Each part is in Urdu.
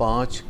5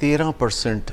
13%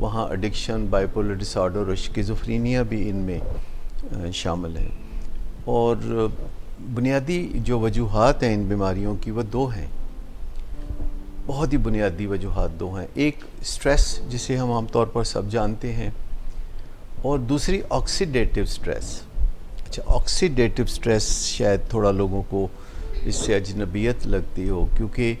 وہاں ایڈکشن، بائیپولر ڈس آرڈر اور شیزوفرینیا بھی ان میں شامل ہیں. اور بنیادی جو وجوہات ہیں ان بیماریوں کی وہ دو ہیں، بہت ہی بنیادی وجوہات دو ہیں. ایک اسٹریس جسے ہم عام طور پر سب جانتے ہیں، اور دوسری آکسیڈیٹیو اسٹریس. اچھا، آکسیڈیٹیو اسٹریس شاید تھوڑا لوگوں کو اس سے اجنبیت لگتی ہو، کیونکہ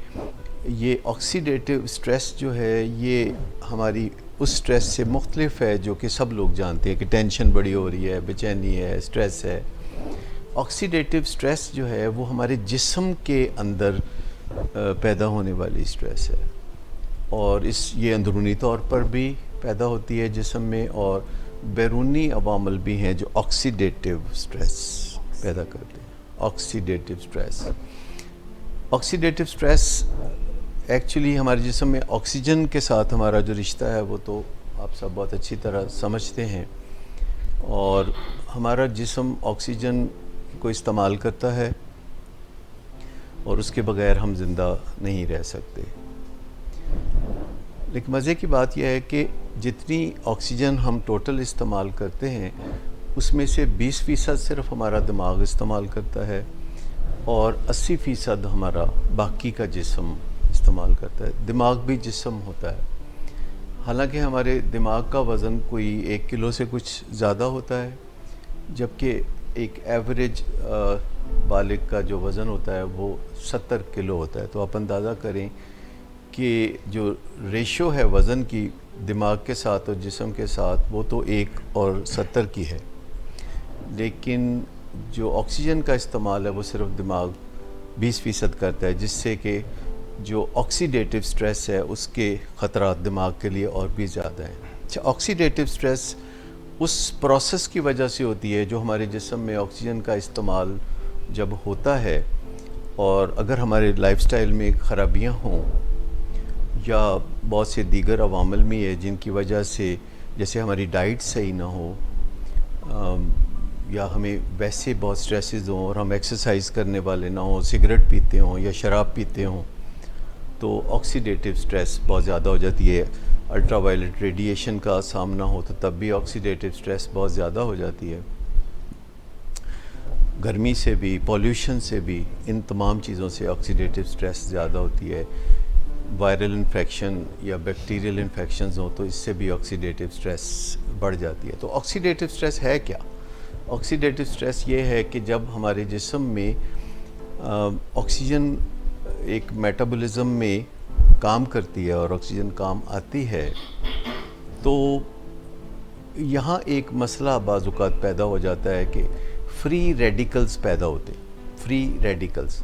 یہ آکسیڈیٹیو اسٹریس جو ہے یہ ہماری اس اسٹریس سے مختلف ہے جو کہ سب لوگ جانتے ہیں کہ ٹینشن بڑی ہو رہی ہے، بے چینی ہے، اسٹریس ہے. آکسیڈیٹیو اسٹریس جو ہے وہ ہمارے جسم کے اندر پیدا ہونے والی اسٹریس ہے، اور یہ اندرونی طور پر بھی پیدا ہوتی ہے جسم میں، اور بیرونی عوامل بھی ہیں جو آکسیڈیٹیو اسٹریس پیدا کرتے ہیں. Oxidative stress, oxidative stress actually ہمارے جسم میں آکسیجن کے ساتھ ہمارا جو رشتہ ہے وہ تو آپ سب بہت اچھی طرح سمجھتے ہیں، اور ہمارا جسم آکسیجن کو استعمال کرتا ہے اور اس کے بغیر ہم زندہ نہیں رہ سکتے. لیکن مزے کی بات یہ ہے کہ جتنی آکسیجن ہم ٹوٹل استعمال کرتے ہیں اس میں سے 20% صرف ہمارا دماغ استعمال کرتا ہے، اور 80% ہمارا باقی کا جسم استعمال کرتا ہے. دماغ بھی جسم ہوتا ہے، حالانکہ ہمارے دماغ کا وزن کوئی 1 کلو سے کچھ زیادہ ہوتا ہے، جبکہ ایک ایوریج بالغ کا جو وزن ہوتا ہے وہ 70 کلو ہوتا ہے. تو آپ اندازہ کریں کہ جو ریشو ہے وزن کی دماغ کے ساتھ اور جسم کے ساتھ وہ تو 1 اور 70 کی ہے، لیکن جو آکسیجن کا استعمال ہے وہ صرف دماغ 20% کرتا ہے، جس سے کہ جو آکسیڈیٹیو اسٹریس ہے اس کے خطرات دماغ کے لیے اور بھی زیادہ ہیں. اچھا، آکسیڈیٹیو اسٹریس اس پروسیس کی وجہ سے ہوتی ہے جو ہمارے جسم میں آکسیجن کا استعمال جب ہوتا ہے، اور اگر ہمارے لائف سٹائل میں خرابیاں ہوں یا بہت سے دیگر عوامل بھی ہیں جن کی وجہ سے، جیسے ہماری ڈائٹ صحیح نہ ہو، یا ہمیں ویسے بہت سٹریسز ہوں اور ہم ایکسرسائز کرنے والے نہ ہوں، سگریٹ پیتے ہوں یا شراب پیتے ہوں، تو آکسیڈیٹیو سٹریس بہت زیادہ ہو جاتی ہے. الٹرا وائلٹ ریڈیشن کا سامنا ہو تو تب بھی آکسیڈیٹیو سٹریس بہت زیادہ ہو جاتی ہے. گرمی سے بھی، پولیوشن سے بھی، ان تمام چیزوں سے آکسیڈیٹیو سٹریس زیادہ ہوتی ہے. وائرل انفیکشن یا بیکٹیریل انفیکشنز ہوں تو اس سے بھی آکسیڈیٹیو سٹریس بڑھ جاتی ہے. تو آکسیڈیٹیو سٹریس ہے کیا؟ آکسیڈیٹیو سٹریس یہ ہے کہ جب ہمارے جسم میں آکسیجن ایک میٹابولزم میں کام کرتی ہے اور آکسیجن کام آتی ہے، تو یہاں ایک مسئلہ بعض اوقات پیدا ہو جاتا ہے کہ فری ریڈیکلز پیدا ہوتے ہیں. فری ریڈیکلز،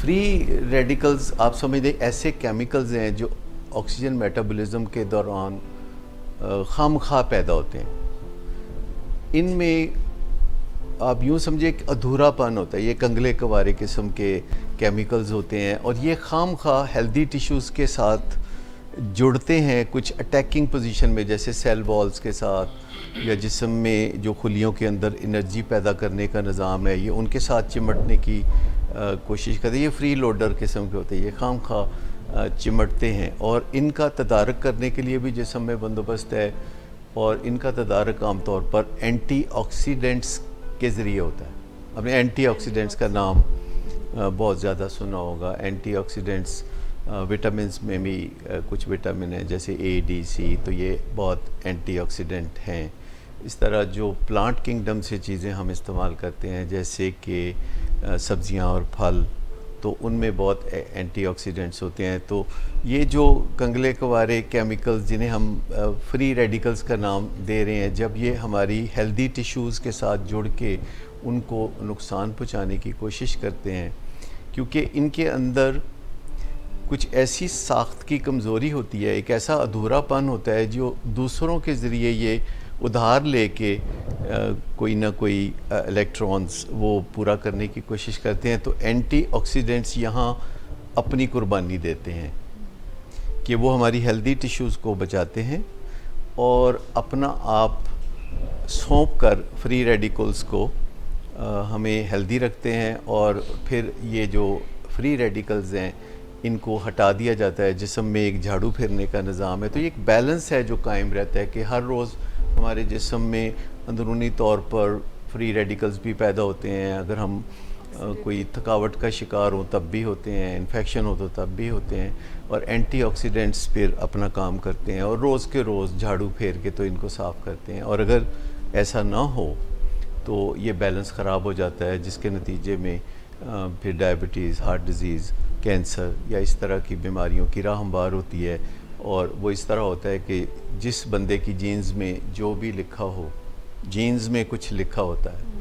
فری ریڈیکلز آپ سمجھ دیں ایسے کیمیکلز ہیں جو آکسیجن میٹابولزم کے دوران خام خواہ پیدا ہوتے ہیں. ان میں آپ یوں سمجھے کہ ادھورا پن ہوتا ہے، یہ کنگلے کوارے قسم کے کیمیکلز ہوتے ہیں، اور یہ خام خواہ ہیلدی ٹیشوز کے ساتھ جڑتے ہیں کچھ اٹیکنگ پوزیشن میں، جیسے سیل والز کے ساتھ، یا جسم میں جو خلیوں کے اندر انرجی پیدا کرنے کا نظام ہے یہ ان کے ساتھ چمٹنے کی کوشش کرتے ہیں. یہ فری لوڈر قسم کے ہوتے ہیں، یہ خام خواہ چمٹتے ہیں، اور ان کا تدارک کرنے کے لیے بھی جسم میں بندوبست ہے، اور ان کا تدارک عام طور پر اینٹی آکسیڈنٹس کے ذریعے ہوتا ہے. آپ نے اینٹی آکسیڈنٹس کا نام بہت زیادہ سنا ہوگا. اینٹی آکسیڈنٹس وٹامنس میں بھی کچھ وٹامن ہیں جیسے اے، ڈی، سی، تو یہ بہت اینٹی آکسیڈنٹ ہیں. اس طرح جو پلانٹ کنگڈم سے چیزیں ہم استعمال کرتے ہیں جیسے کہ سبزیاں اور پھل، تو ان میں بہت اینٹی آکسیڈنٹس ہوتے ہیں. تو یہ جو کنگلے کوارے کیمیکلز جنہیں ہم فری ریڈیکلز کا نام دے رہے ہیں، جب یہ ہماری ہیلدی ٹیشوز کے ساتھ جڑ کے ان کو نقصان پہنچانے کی کوشش کرتے ہیں، کیونکہ ان کے اندر کچھ ایسی ساخت کی کمزوری ہوتی ہے، ایک ایسا ادھورا پن ہوتا ہے جو دوسروں کے ذریعے یہ ادھار لے کے کوئی نہ کوئی الیکٹرونز وہ پورا کرنے کی کوشش کرتے ہیں. تو اینٹی آکسیڈنٹس یہاں اپنی قربانی دیتے ہیں کہ وہ ہماری ہیلدی ٹیشوز کو بچاتے ہیں اور اپنا آپ سونپ کر فری ریڈیکلز کو ہمیں ہیلدی رکھتے ہیں. اور پھر یہ جو فری ریڈیکلز ہیں ان کو ہٹا دیا جاتا ہے، جسم میں ایک جھاڑو پھرنے کا نظام ہے. تو یہ ایک بیلنس ہے جو قائم رہتا ہے کہ ہر روز ہمارے جسم میں اندرونی طور پر فری ریڈیکلز بھی پیدا ہوتے ہیں. اگر ہم کوئی تھکاوٹ کا شکار ہوں تب بھی ہوتے ہیں، انفیکشن ہو تو تب بھی ہوتے ہیں، اور اینٹی آکسیڈنٹس پھر اپنا کام کرتے ہیں اور روز کے روز جھاڑو پھیر کے تو ان کو صاف کرتے ہیں. اور اگر ایسا نہ ہو تو یہ بیلنس خراب ہو جاتا ہے، جس کے نتیجے میں پھر ڈائبٹیز، ہارٹ ڈیزیز، کینسر یا اس طرح کی بیماریوں کی راہ ہموار ہوتی ہے. اور وہ اس طرح ہوتا ہے کہ جس بندے کی جینز میں جو بھی لکھا ہو، جینز میں کچھ لکھا ہوتا ہے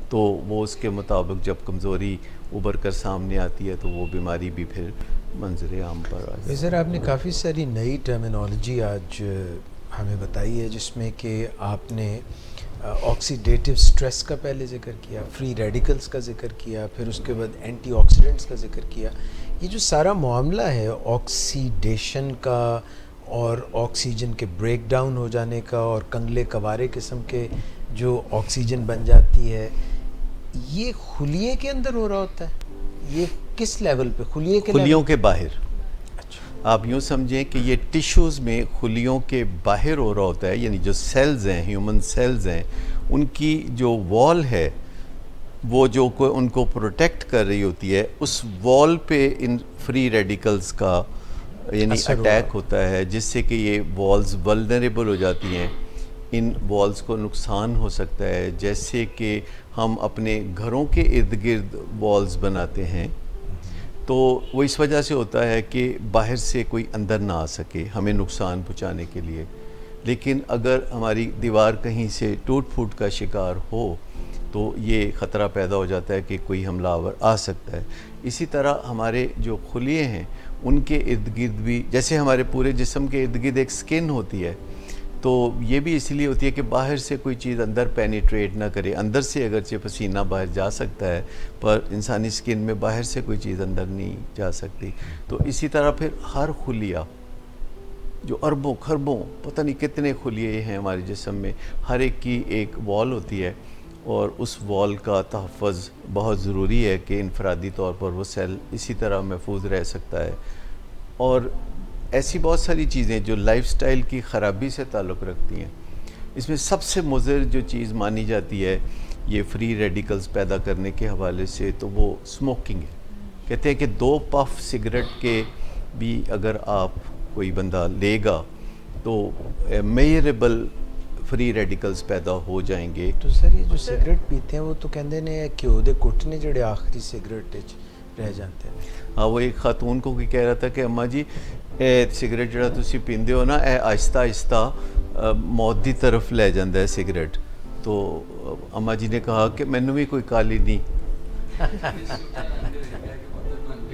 تو وہ اس کے مطابق جب کمزوری ابھر کر سامنے آتی ہے تو وہ بیماری بھی پھر منظر عام پر آ جاتی ہے. سر آپ نے کافی ساری نئی ٹرمینالوجی آج ہمیں بتائی ہے، جس میں کہ آپ نے آکسیڈیٹیو سٹریس کا پہلے ذکر کیا، فری ریڈیکلز کا ذکر کیا، پھر اس کے بعد اینٹی آکسیڈنٹس کا ذکر کیا. یہ جو سارا معاملہ ہے آکسیڈیشن کا اور آکسیجن کے بریک ڈاؤن ہو جانے کا اور کنگلے کوارے قسم کے جو آکسیجن بن جاتی ہے، یہ خلیے کے اندر ہو رہا ہوتا ہے؟ یہ کس لیول پہ؟ خلیوں کے باہر. آپ یوں سمجھیں کہ یہ ٹیشوز میں خلیوں کے باہر ہو رہا ہوتا ہے. یعنی جو سیلز ہیں، ہیومن سیلز ہیں، ان کی جو وال ہے وہ جو ان کو پروٹیکٹ کر رہی ہوتی ہے، اس وال پہ ان فری ریڈیکلز کا یعنی اٹیک ہوتا ہے، جس سے کہ یہ والز ولنریبل ہو جاتی ہیں. ان والز کو نقصان ہو سکتا ہے، جیسے کہ ہم اپنے گھروں کے ارد گرد والز بناتے ہیں تو وہ اس وجہ سے ہوتا ہے کہ باہر سے کوئی اندر نہ آ سکے ہمیں نقصان پہنچانے کے لیے. لیکن اگر ہماری دیوار کہیں سے ٹوٹ پھوٹ کا شکار ہو تو یہ خطرہ پیدا ہو جاتا ہے کہ کوئی حملہ آور آ سکتا ہے. اسی طرح ہمارے جو خلیے ہیں ان کے ارد گرد بھی، جیسے ہمارے پورے جسم کے ارد گرد ایک سکن ہوتی ہے، تو یہ بھی اس لیے ہوتی ہے کہ باہر سے کوئی چیز اندر پینیٹریٹ نہ کرے. اندر سے اگرچہ پسینہ باہر جا سکتا ہے پر انسانی سکن میں باہر سے کوئی چیز اندر نہیں جا سکتی. تو اسی طرح پھر ہر خلیہ، جو اربوں خربوں پتہ نہیں کتنے خلیے ہیں ہمارے جسم میں، ہر ایک کی ایک وال ہوتی ہے اور اس وال کا تحفظ بہت ضروری ہے کہ انفرادی طور پر وہ سیل اسی طرح محفوظ رہ سکتا ہے. اور ایسی بہت ساری چیزیں جو لائف سٹائل کی خرابی سے تعلق رکھتی ہیں. اس میں سب سے مضر جو چیز مانی جاتی ہے یہ فری ریڈیکلز پیدا کرنے کے حوالے سے تو وہ سموکنگ ہے. کہتے ہیں کہ 2 پف سگریٹ کے بھی اگر آپ کوئی بندہ لے گا تو میئربل فری ریڈیکلز پیدا ہو جائیں گے. تو سر یہ جو سگریٹ پیتے ہیں وہ تو کہندے نے کہ وہ کٹنے جڑے آخری سگریٹ رہ جاتے ہیں. ہاں، وہ ایک خاتون کو کہہ رہا تھا کہ اماں جی سگریٹ جڑا تسی پیندے ہو نا، اے آہستہ آہستہ موت دی طرف لے جاندہ ہے سگریٹ. تو اماں جی نے کہا کہ مینوں بھی کوئی کالی نہیں،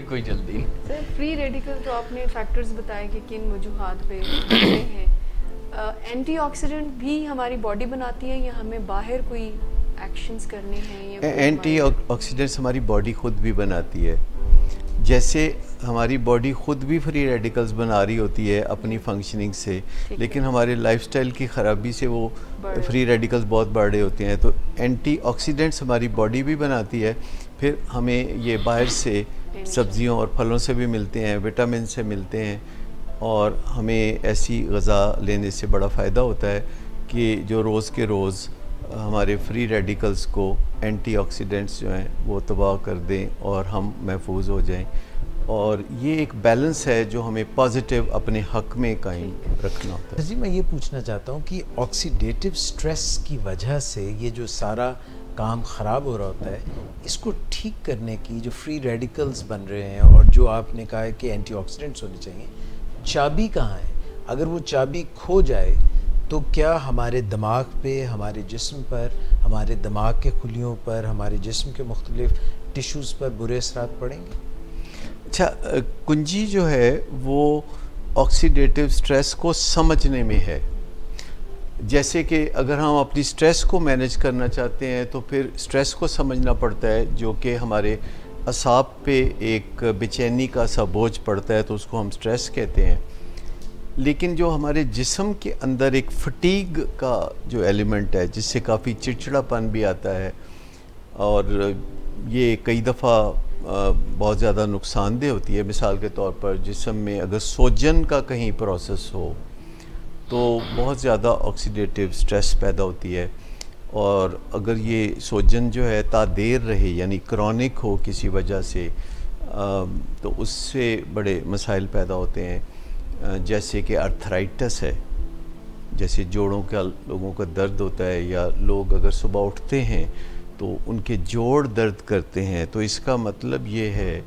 کوئی جلدی نہیں. سر فری ریڈیکل تو آپ نے فیکٹرز بتائے کہ کن وجوہات پہ ہوتے ہیں. اینٹی آکسیڈنٹ بھی ہماری باڈی بناتی ہے یا ہمیں باہر کوئی ایکشنز کرنے ہیں؟ اینٹی آکسیڈنٹس ہماری باڈی خود بھی بناتی ہے. جیسے ہماری باڈی خود بھی فری ریڈیکلز بنا رہی ہوتی ہے اپنی فنکشننگ سے، لیکن ہمارے لائف سٹائل کی خرابی سے وہ فری ریڈیکلز بہت بڑھ رہے ہوتے ہیں. تو اینٹی آکسیڈنٹس ہماری باڈی بھی بناتی ہے، پھر ہمیں یہ باہر سے سبزیوں اور پھلوں سے بھی ملتے ہیں، وٹامن سے ملتے ہیں، اور ہمیں ایسی غذا لینے سے بڑا فائدہ ہوتا ہے کہ جو روز کے روز ہمارے فری ریڈیکلز کو اینٹی آکسیڈنٹس جو ہیں وہ تباہ کر دیں اور ہم محفوظ ہو جائیں. اور یہ ایک بیلنس ہے جو ہمیں پازیٹیو اپنے حق میں قائم رکھنا ہوتا ہے. جی میں یہ پوچھنا چاہتا ہوں کہ آکسیڈیٹیو سٹریس کی وجہ سے یہ جو سارا کام خراب ہو رہا ہوتا ہے، اس کو ٹھیک کرنے کی جو فری ریڈیکلز بن رہے ہیں اور جو آپ نے کہا ہے کہ اینٹی آکسیڈنٹس ہونے چاہیے، چابی کہاں ہے؟ اگر وہ چابی کھو جائے تو کیا ہمارے دماغ پہ، ہمارے جسم پر، ہمارے دماغ کے خلیوں پر، ہمارے جسم کے مختلف ٹیشوز پر برے اثرات پڑیں گے؟ اچھا، کنجی جو ہے وہ آکسیڈیٹیو سٹریس کو سمجھنے میں ہے. جیسے کہ اگر ہم اپنی سٹریس کو مینیج کرنا چاہتے ہیں تو پھر سٹریس کو سمجھنا پڑتا ہے، جو کہ ہمارے اعصاب پہ ایک بے چینی کا سا بوجھ پڑتا ہے تو اس کو ہم سٹریس کہتے ہیں. لیکن جو ہمارے جسم کے اندر ایک فٹیگ کا جو ایلیمنٹ ہے جس سے کافی چڑچڑا پن بھی آتا ہے، اور یہ کئی دفعہ بہت زیادہ نقصان دہ ہوتی ہے. مثال کے طور پر جسم میں اگر سوجن کا کہیں پروسیس ہو تو بہت زیادہ آکسیڈیٹیو سٹریس پیدا ہوتی ہے, اور اگر یہ سوجن جو ہے تا دیر رہے یعنی کرونک ہو کسی وجہ سے تو اس سے بڑے مسائل پیدا ہوتے ہیں, جیسے کہ آرتھرائٹس ہے, جیسے جوڑوں کا لوگوں کا درد ہوتا ہے, یا لوگ اگر صبح اٹھتے ہیں تو ان کے جوڑ درد کرتے ہیں, تو اس کا مطلب یہ ہے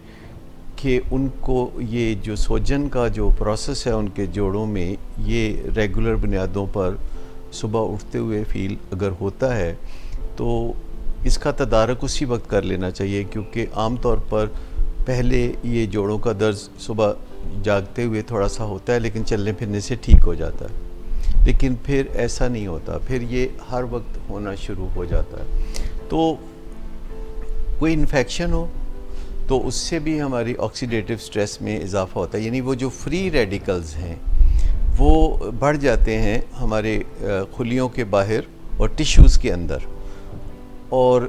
کہ ان کو یہ جو سوجن کا جو پروسیس ہے ان کے جوڑوں میں یہ ریگولر بنیادوں پر صبح اٹھتے ہوئے فیل اگر ہوتا ہے تو اس کا تدارک اسی وقت کر لینا چاہیے, کیونکہ عام طور پر پہلے یہ جوڑوں کا درد صبح جاگتے ہوئے تھوڑا سا ہوتا ہے لیکن چلنے پھرنے سے ٹھیک ہو جاتا ہے, لیکن پھر ایسا نہیں ہوتا, پھر یہ ہر وقت ہونا شروع ہو جاتا ہے. تو کوئی انفیکشن ہو تو اس سے بھی ہماری آکسیڈیٹیو سٹریس میں اضافہ ہوتا ہے, یعنی وہ جو فری ریڈیکلز ہیں وہ بڑھ جاتے ہیں ہمارے خلیوں کے باہر اور ٹیشوز کے اندر, اور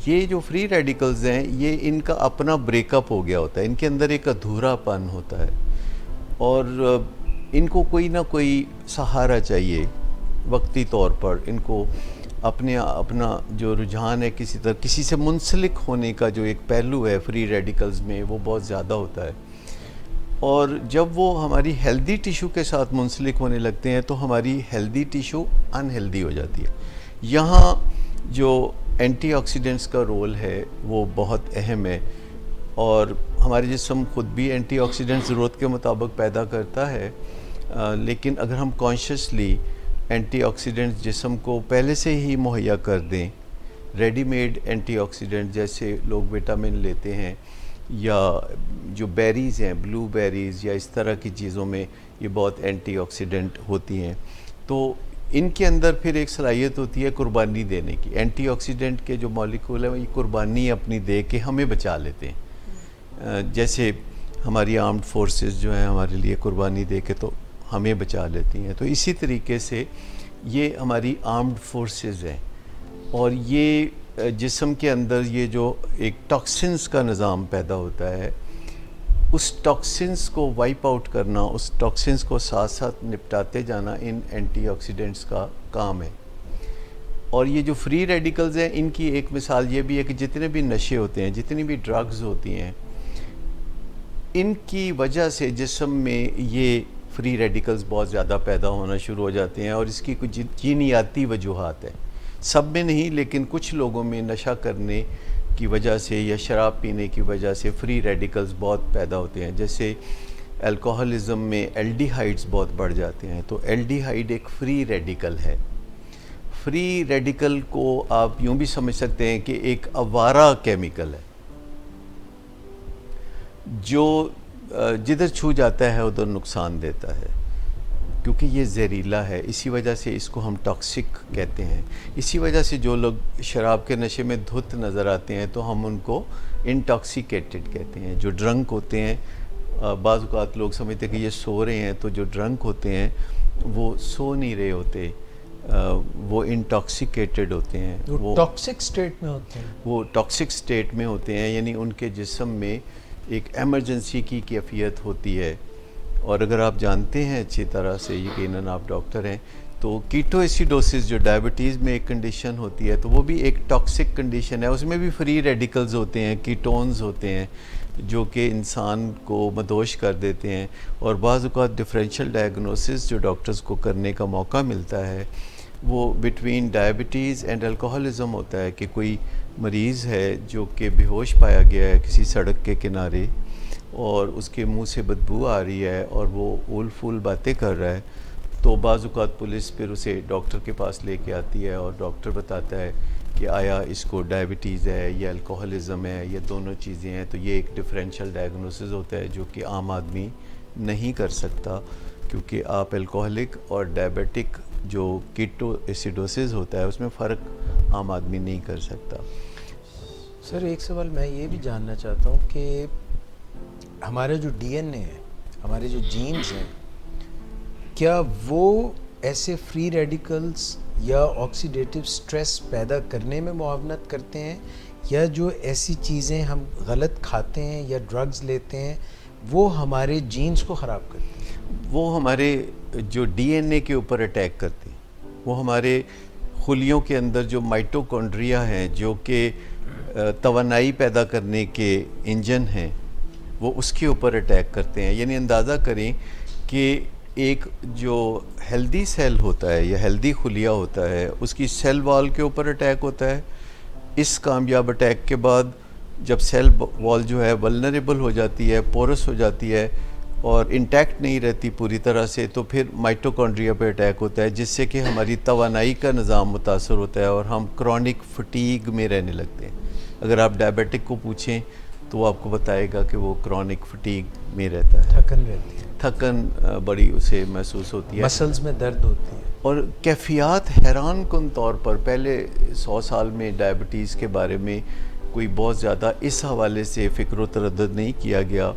یہ جو فری ریڈیکلز ہیں یہ ان کا اپنا بریک اپ ہو گیا ہوتا ہے, ان کے اندر ایک ادھورا پن ہوتا ہے, اور ان کو کوئی نہ کوئی سہارا چاہیے وقتی طور پر. ان کو اپنا جو رجحان ہے کسی طرح کسی سے منسلک ہونے کا جو ایک پہلو ہے فری ریڈیکلز میں وہ بہت زیادہ ہوتا ہے, اور جب وہ ہماری ہیلدی ٹیشو کے ساتھ منسلک ہونے لگتے ہیں تو ہماری ہیلدی ٹیشو انہیلدی ہو جاتی ہے. یہاں جو اینٹی آکسیڈنٹس کا رول ہے وہ بہت اہم ہے, اور ہمارے جسم خود بھی اینٹی آکسیڈنٹ ضرورت کے مطابق پیدا کرتا ہے, لیکن اگر ہم کانشیسلی اینٹی آکسیڈنٹ جسم کو پہلے سے ہی مہیا کر دیں, ریڈی میڈ اینٹی آکسیڈنٹ جیسے لوگ وٹامن لیتے ہیں یا جو بیریز ہیں بلو بیریز یا اس طرح کی چیزوں میں یہ بہت اینٹی آکسیڈنٹ ہوتی ہیں, تو ان کے اندر پھر ایک صلاحیت ہوتی ہے قربانی دینے کی. اینٹی آکسیڈنٹ کے جو مالیکول ہیں یہ قربانی اپنی دے کے ہمیں بچا لیتے ہیں, جیسے ہماری آرمڈ فورسز جو ہیں ہمارے لیے قربانی دے کے تو ہمیں بچا لیتی ہیں, تو اسی طریقے سے یہ ہماری آرمڈ فورسز ہیں, اور یہ جسم کے اندر یہ جو ایک ٹاکسنز کا نظام پیدا ہوتا ہے اس ٹاکسنز کو وائپ آؤٹ کرنا, اس ٹاکسنز کو ساتھ ساتھ نپٹاتے جانا ان اینٹی آکسیڈنٹس کا کام ہے. اور یہ جو فری ریڈیکلز ہیں ان کی ایک مثال یہ بھی ہے کہ جتنے بھی نشے ہوتے ہیں, جتنی بھی ڈرگز ہوتی ہیں, ان کی وجہ سے جسم میں یہ فری ریڈیکلز بہت زیادہ پیدا ہونا شروع ہو جاتے ہیں, اور اس کی کچھ جینیاتی وجوہات ہیں. سب میں نہیں لیکن کچھ لوگوں میں نشہ کرنے کی وجہ سے یا شراب پینے کی وجہ سے فری ریڈیکلز بہت پیدا ہوتے ہیں. جیسے الکوہلزم میں ایلڈیہائڈز بہت بڑھ جاتے ہیں, تو ایلڈیہائڈ ایک فری ریڈیکل ہے. فری ریڈیکل کو آپ یوں بھی سمجھ سکتے ہیں کہ ایک آوارہ کیمیکل ہے جو جدھر چھو جاتا ہے ادھر نقصان دیتا ہے, کیونکہ یہ زہریلا ہے. اسی وجہ سے اس کو ہم ٹاکسک کہتے ہیں. اسی وجہ سے جو لوگ شراب کے نشے میں دھت نظر آتے ہیں تو ہم ان کو انٹاکسیکیٹڈ کہتے ہیں. جو ڈرنک ہوتے ہیں, بعض اوقات لوگ سمجھتے ہیں کہ یہ سو رہے ہیں, تو جو ڈرنک ہوتے ہیں وہ سو نہیں رہے ہوتے, وہ انٹاکسیکیٹڈ ہوتے ہیں, وہ ٹاکسک سٹیٹ میں ہوتے ہیں. وہ ٹاکسک سٹیٹ میں ہوتے ہیں, یعنی ان کے جسم میں ایک ایمرجنسی کی کیفیت ہوتی ہے. اور اگر آپ جانتے ہیں اچھی طرح سے, یقیناً آپ ڈاکٹر ہیں, تو کیٹو ایسیڈوسس جو ڈائبٹیز میں ایک کنڈیشن ہوتی ہے تو وہ بھی ایک ٹاکسک کنڈیشن ہے. اس میں بھی فری ریڈیکلز ہوتے ہیں, کیٹونز ہوتے ہیں جو کہ انسان کو مدہوش کر دیتے ہیں. اور بعض اوقات ڈفرینشیل ڈائگنوسس جو ڈاکٹرز کو کرنے کا موقع ملتا ہے وہ بٹوین ڈائبٹیز اینڈ الکوہلزم ہوتا ہے, کہ کوئی مریض ہے جو کہ بے ہوش پایا گیا ہے کسی سڑک کے کنارے, اور اس کے منہ سے بدبو آ رہی ہے اور وہ اول فول باتیں کر رہا ہے, تو بعض اوقات پولیس پھر اسے ڈاکٹر کے پاس لے کے آتی ہے, اور ڈاکٹر بتاتا ہے کہ آیا اس کو ڈائبٹیز ہے یا الکوہلزم ہے, یہ دونوں چیزیں ہیں. تو یہ ایک ڈفرینشیل ڈائگنوسس ہوتا ہے جو کہ عام آدمی نہیں کر سکتا, کیونکہ آپ الکوہلک اور ڈائبٹک جو کیٹو ایسیڈوسس ہوتا ہے اس میں فرق عام آدمی نہیں کر سکتا. سر ایک سوال میں یہ بھی جاننا چاہتا ہوں کہ ہمارا جو ڈی این اے ہے, ہمارے جو جینز ہیں, کیا وہ ایسے فری ریڈیکلز یا آکسیڈیٹیو سٹریس پیدا کرنے میں معاونت کرتے ہیں, یا جو ایسی چیزیں ہم غلط کھاتے ہیں یا ڈرگز لیتے ہیں وہ ہمارے جینز کو خراب کرتی ہیں؟ وہ ہمارے جو ڈی این اے کے اوپر اٹیک کرتے ہیں، وہ ہمارے خلیوں کے اندر جو مائٹوکونڈریا ہیں جو کہ توانائی پیدا کرنے کے انجن ہیں، وہ اس کے اوپر اٹیک کرتے ہیں. یعنی اندازہ کریں کہ ایک جو ہیلدی سیل ہوتا ہے یا ہیلدی خلیہ ہوتا ہے اس کی سیل وال کے اوپر اٹیک ہوتا ہے. اس کامیاب اٹیک کے بعد جب سیل وال جو ہے ولنریبل ہو جاتی ہے، پورس ہو جاتی ہے اور انٹیکٹ نہیں رہتی پوری طرح سے، تو پھر مائٹوکونڈریا پہ اٹیک ہوتا ہے جس سے کہ ہماری توانائی کا نظام متاثر ہوتا ہے اور ہم کرونک فٹیگ میں رہنے لگتے ہیں. اگر آپ ڈائبیٹک کو پوچھیں تو وہ آپ کو بتائے گا کہ وہ کرونک فٹیگ میں رہتا ہے، تھکن رہتی ہے، تھکن بڑی اسے محسوس ہوتی ہے، مسلز میں درد ہوتی ہے. اور کیفیات حیران کن طور پر پہلے 100 سال میں ڈائبٹیز کے بارے میں کوئی بہت زیادہ اس حوالے سے فکر و تردد نہیں کیا گیا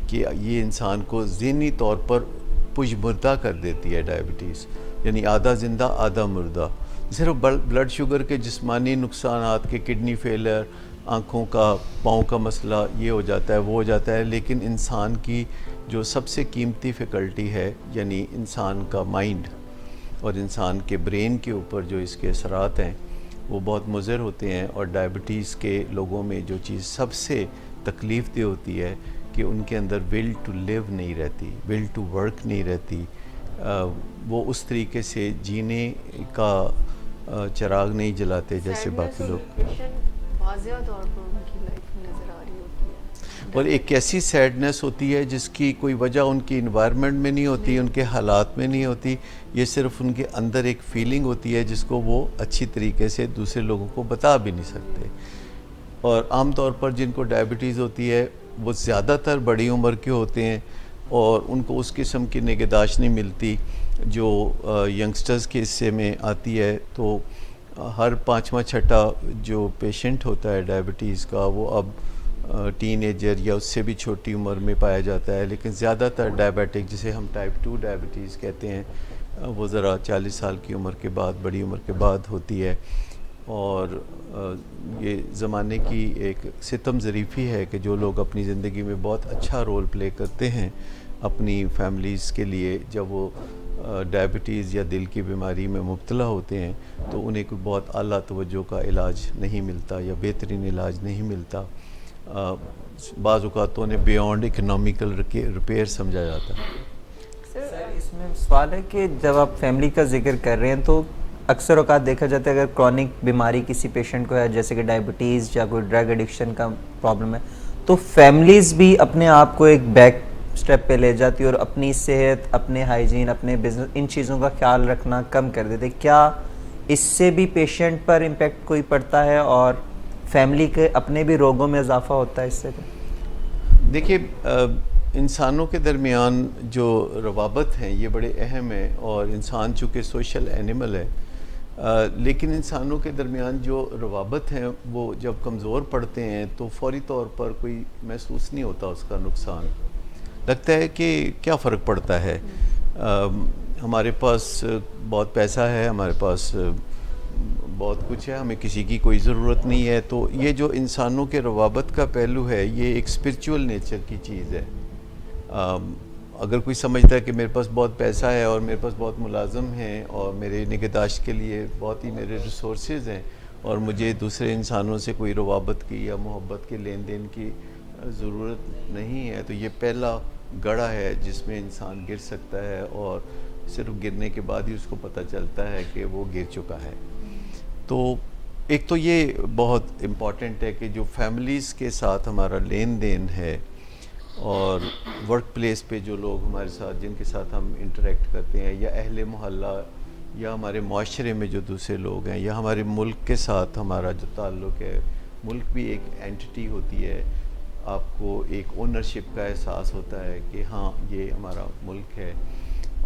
کہ یہ انسان کو ذہنی طور پر پشمردہ کر دیتی ہے ڈائبٹیز، یعنی آدھا زندہ آدھا مردہ. صرف بلڈ شوگر کے جسمانی نقصانات کے کڈنی فیلر، آنکھوں کا، پاؤں کا مسئلہ یہ ہو جاتا ہے وہ ہو جاتا ہے، لیکن انسان کی جو سب سے قیمتی فیکلٹی ہے یعنی انسان کا مائنڈ اور انسان کے برین کے اوپر جو اس کے اثرات ہیں وہ بہت مضر ہوتے ہیں. اور ڈائبٹیز کے لوگوں میں جو چیز سب سے تکلیف دہ ہوتی ہے کہ ان کے اندر ول ٹو لیو نہیں رہتی، ول ٹو ورک نہیں رہتی، وہ اس طریقے سے جینے کا چراغ نہیں جلاتے جیسے باقی لوگ. واضح طور پر ان کی لائف میں نظر آ رہی ہوتی ہے، اور ایک ایسی سیڈنس ہوتی ہے جس کی کوئی وجہ ان کی انوائرمنٹ میں نہیں ہوتی، ان کے حالات میں نہیں ہوتی، یہ صرف ان کے اندر ایک فیلنگ ہوتی ہے جس کو وہ اچھی طریقے سے دوسرے لوگوں کو بتا بھی نہیں سکتے. اور عام طور پر جن کو ڈائبٹیز ہوتی ہے وہ زیادہ تر بڑی عمر کے ہوتے ہیں اور ان کو اس قسم کی نگہداشت نہیں ملتی جو ینگسٹرز کے حصے میں آتی ہے. تو ہر 5واں 6واں جو پیشنٹ ہوتا ہے ڈائبٹیز کا وہ اب ٹین ایجر یا اس سے بھی چھوٹی عمر میں پایا جاتا ہے، لیکن زیادہ تر ڈائبیٹک جسے ہم ٹائپ 2 ڈائبٹیز کہتے ہیں وہ ذرا 40 سال کی عمر کے بعد، بڑی عمر کے بعد ہوتی ہے. اور یہ زمانے کی ایک ستم ظریفی ہے کہ جو لوگ اپنی زندگی میں بہت اچھا رول پلے کرتے ہیں اپنی فیملیز کے لیے، جب وہ ڈائبٹیز یا دل کی بیماری میں مبتلا ہوتے ہیں تو انہیں کوئی بہت اعلیٰ توجہ کا علاج نہیں ملتا یا بہترین علاج نہیں ملتا. بعض اوقات تو انہیں بیونڈ اکنامیکل ریپیئر سمجھا جاتا ہے. سر اس میں سوال ہے کہ جب آپ فیملی کا ذکر کر رہے ہیں تو اکثر اوقات دیکھا جاتا ہے اگر کرونک بیماری کسی پیشنٹ کو ہے جیسے کہ ڈائبٹیز یا کوئی ڈرگ ایڈکشن کا پرابلم ہے تو فیملیز بھی اپنے آپ کو ایک بیک سٹیپ پہ لے جاتی ہے اور اپنی صحت، اپنے ہائیجین، اپنے بزنس، ان چیزوں کا خیال رکھنا کم کر دیتے. کیا اس سے بھی پیشنٹ پر امپیکٹ کوئی پڑتا ہے اور فیملی کے اپنے بھی روگوں میں اضافہ ہوتا ہے اس سے؟ دیکھیے انسانوں کے درمیان جو روابط ہیں یہ بڑے اہم ہیں اور انسان چونکہ سوشل اینیمل ہے، لیکن انسانوں کے درمیان جو روابط ہیں وہ جب کمزور پڑتے ہیں تو فوری طور پر کوئی محسوس نہیں ہوتا اس کا نقصان. لگتا ہے کہ کیا فرق پڑتا ہے، ہمارے پاس بہت پیسہ ہے، ہمارے پاس بہت کچھ ہے، ہمیں کسی کی کوئی ضرورت نہیں ہے. تو یہ جو انسانوں کے روابط کا پہلو ہے یہ ایک اسپرچول نیچر کی چیز ہے. اگر کوئی سمجھتا ہے کہ میرے پاس بہت پیسہ ہے اور میرے پاس بہت ملازم ہیں اور میرے نگہداشت کے لیے بہت ہی میرے ریسورسز ہیں اور مجھے دوسرے انسانوں سے کوئی روابط کی یا محبت کے لین دین کی ضرورت نہیں ہے، تو یہ پہلا گڑھا ہے جس میں انسان گر سکتا ہے اور صرف گرنے کے بعد ہی اس کو پتہ چلتا ہے کہ وہ گر چکا ہے. تو ایک تو یہ بہت امپورٹنٹ ہے کہ جو فیملیز کے ساتھ ہمارا لین دین ہے اور ورک پلیس پہ جو لوگ ہمارے ساتھ جن کے ساتھ ہم انٹریکٹ کرتے ہیں یا اہل محلہ یا ہمارے معاشرے میں جو دوسرے لوگ ہیں یا ہمارے ملک کے ساتھ ہمارا جو تعلق ہے. ملک بھی ایک اینٹی ہوتی ہے، آپ کو ایک اونرشپ کا احساس ہوتا ہے کہ ہاں یہ ہمارا ملک ہے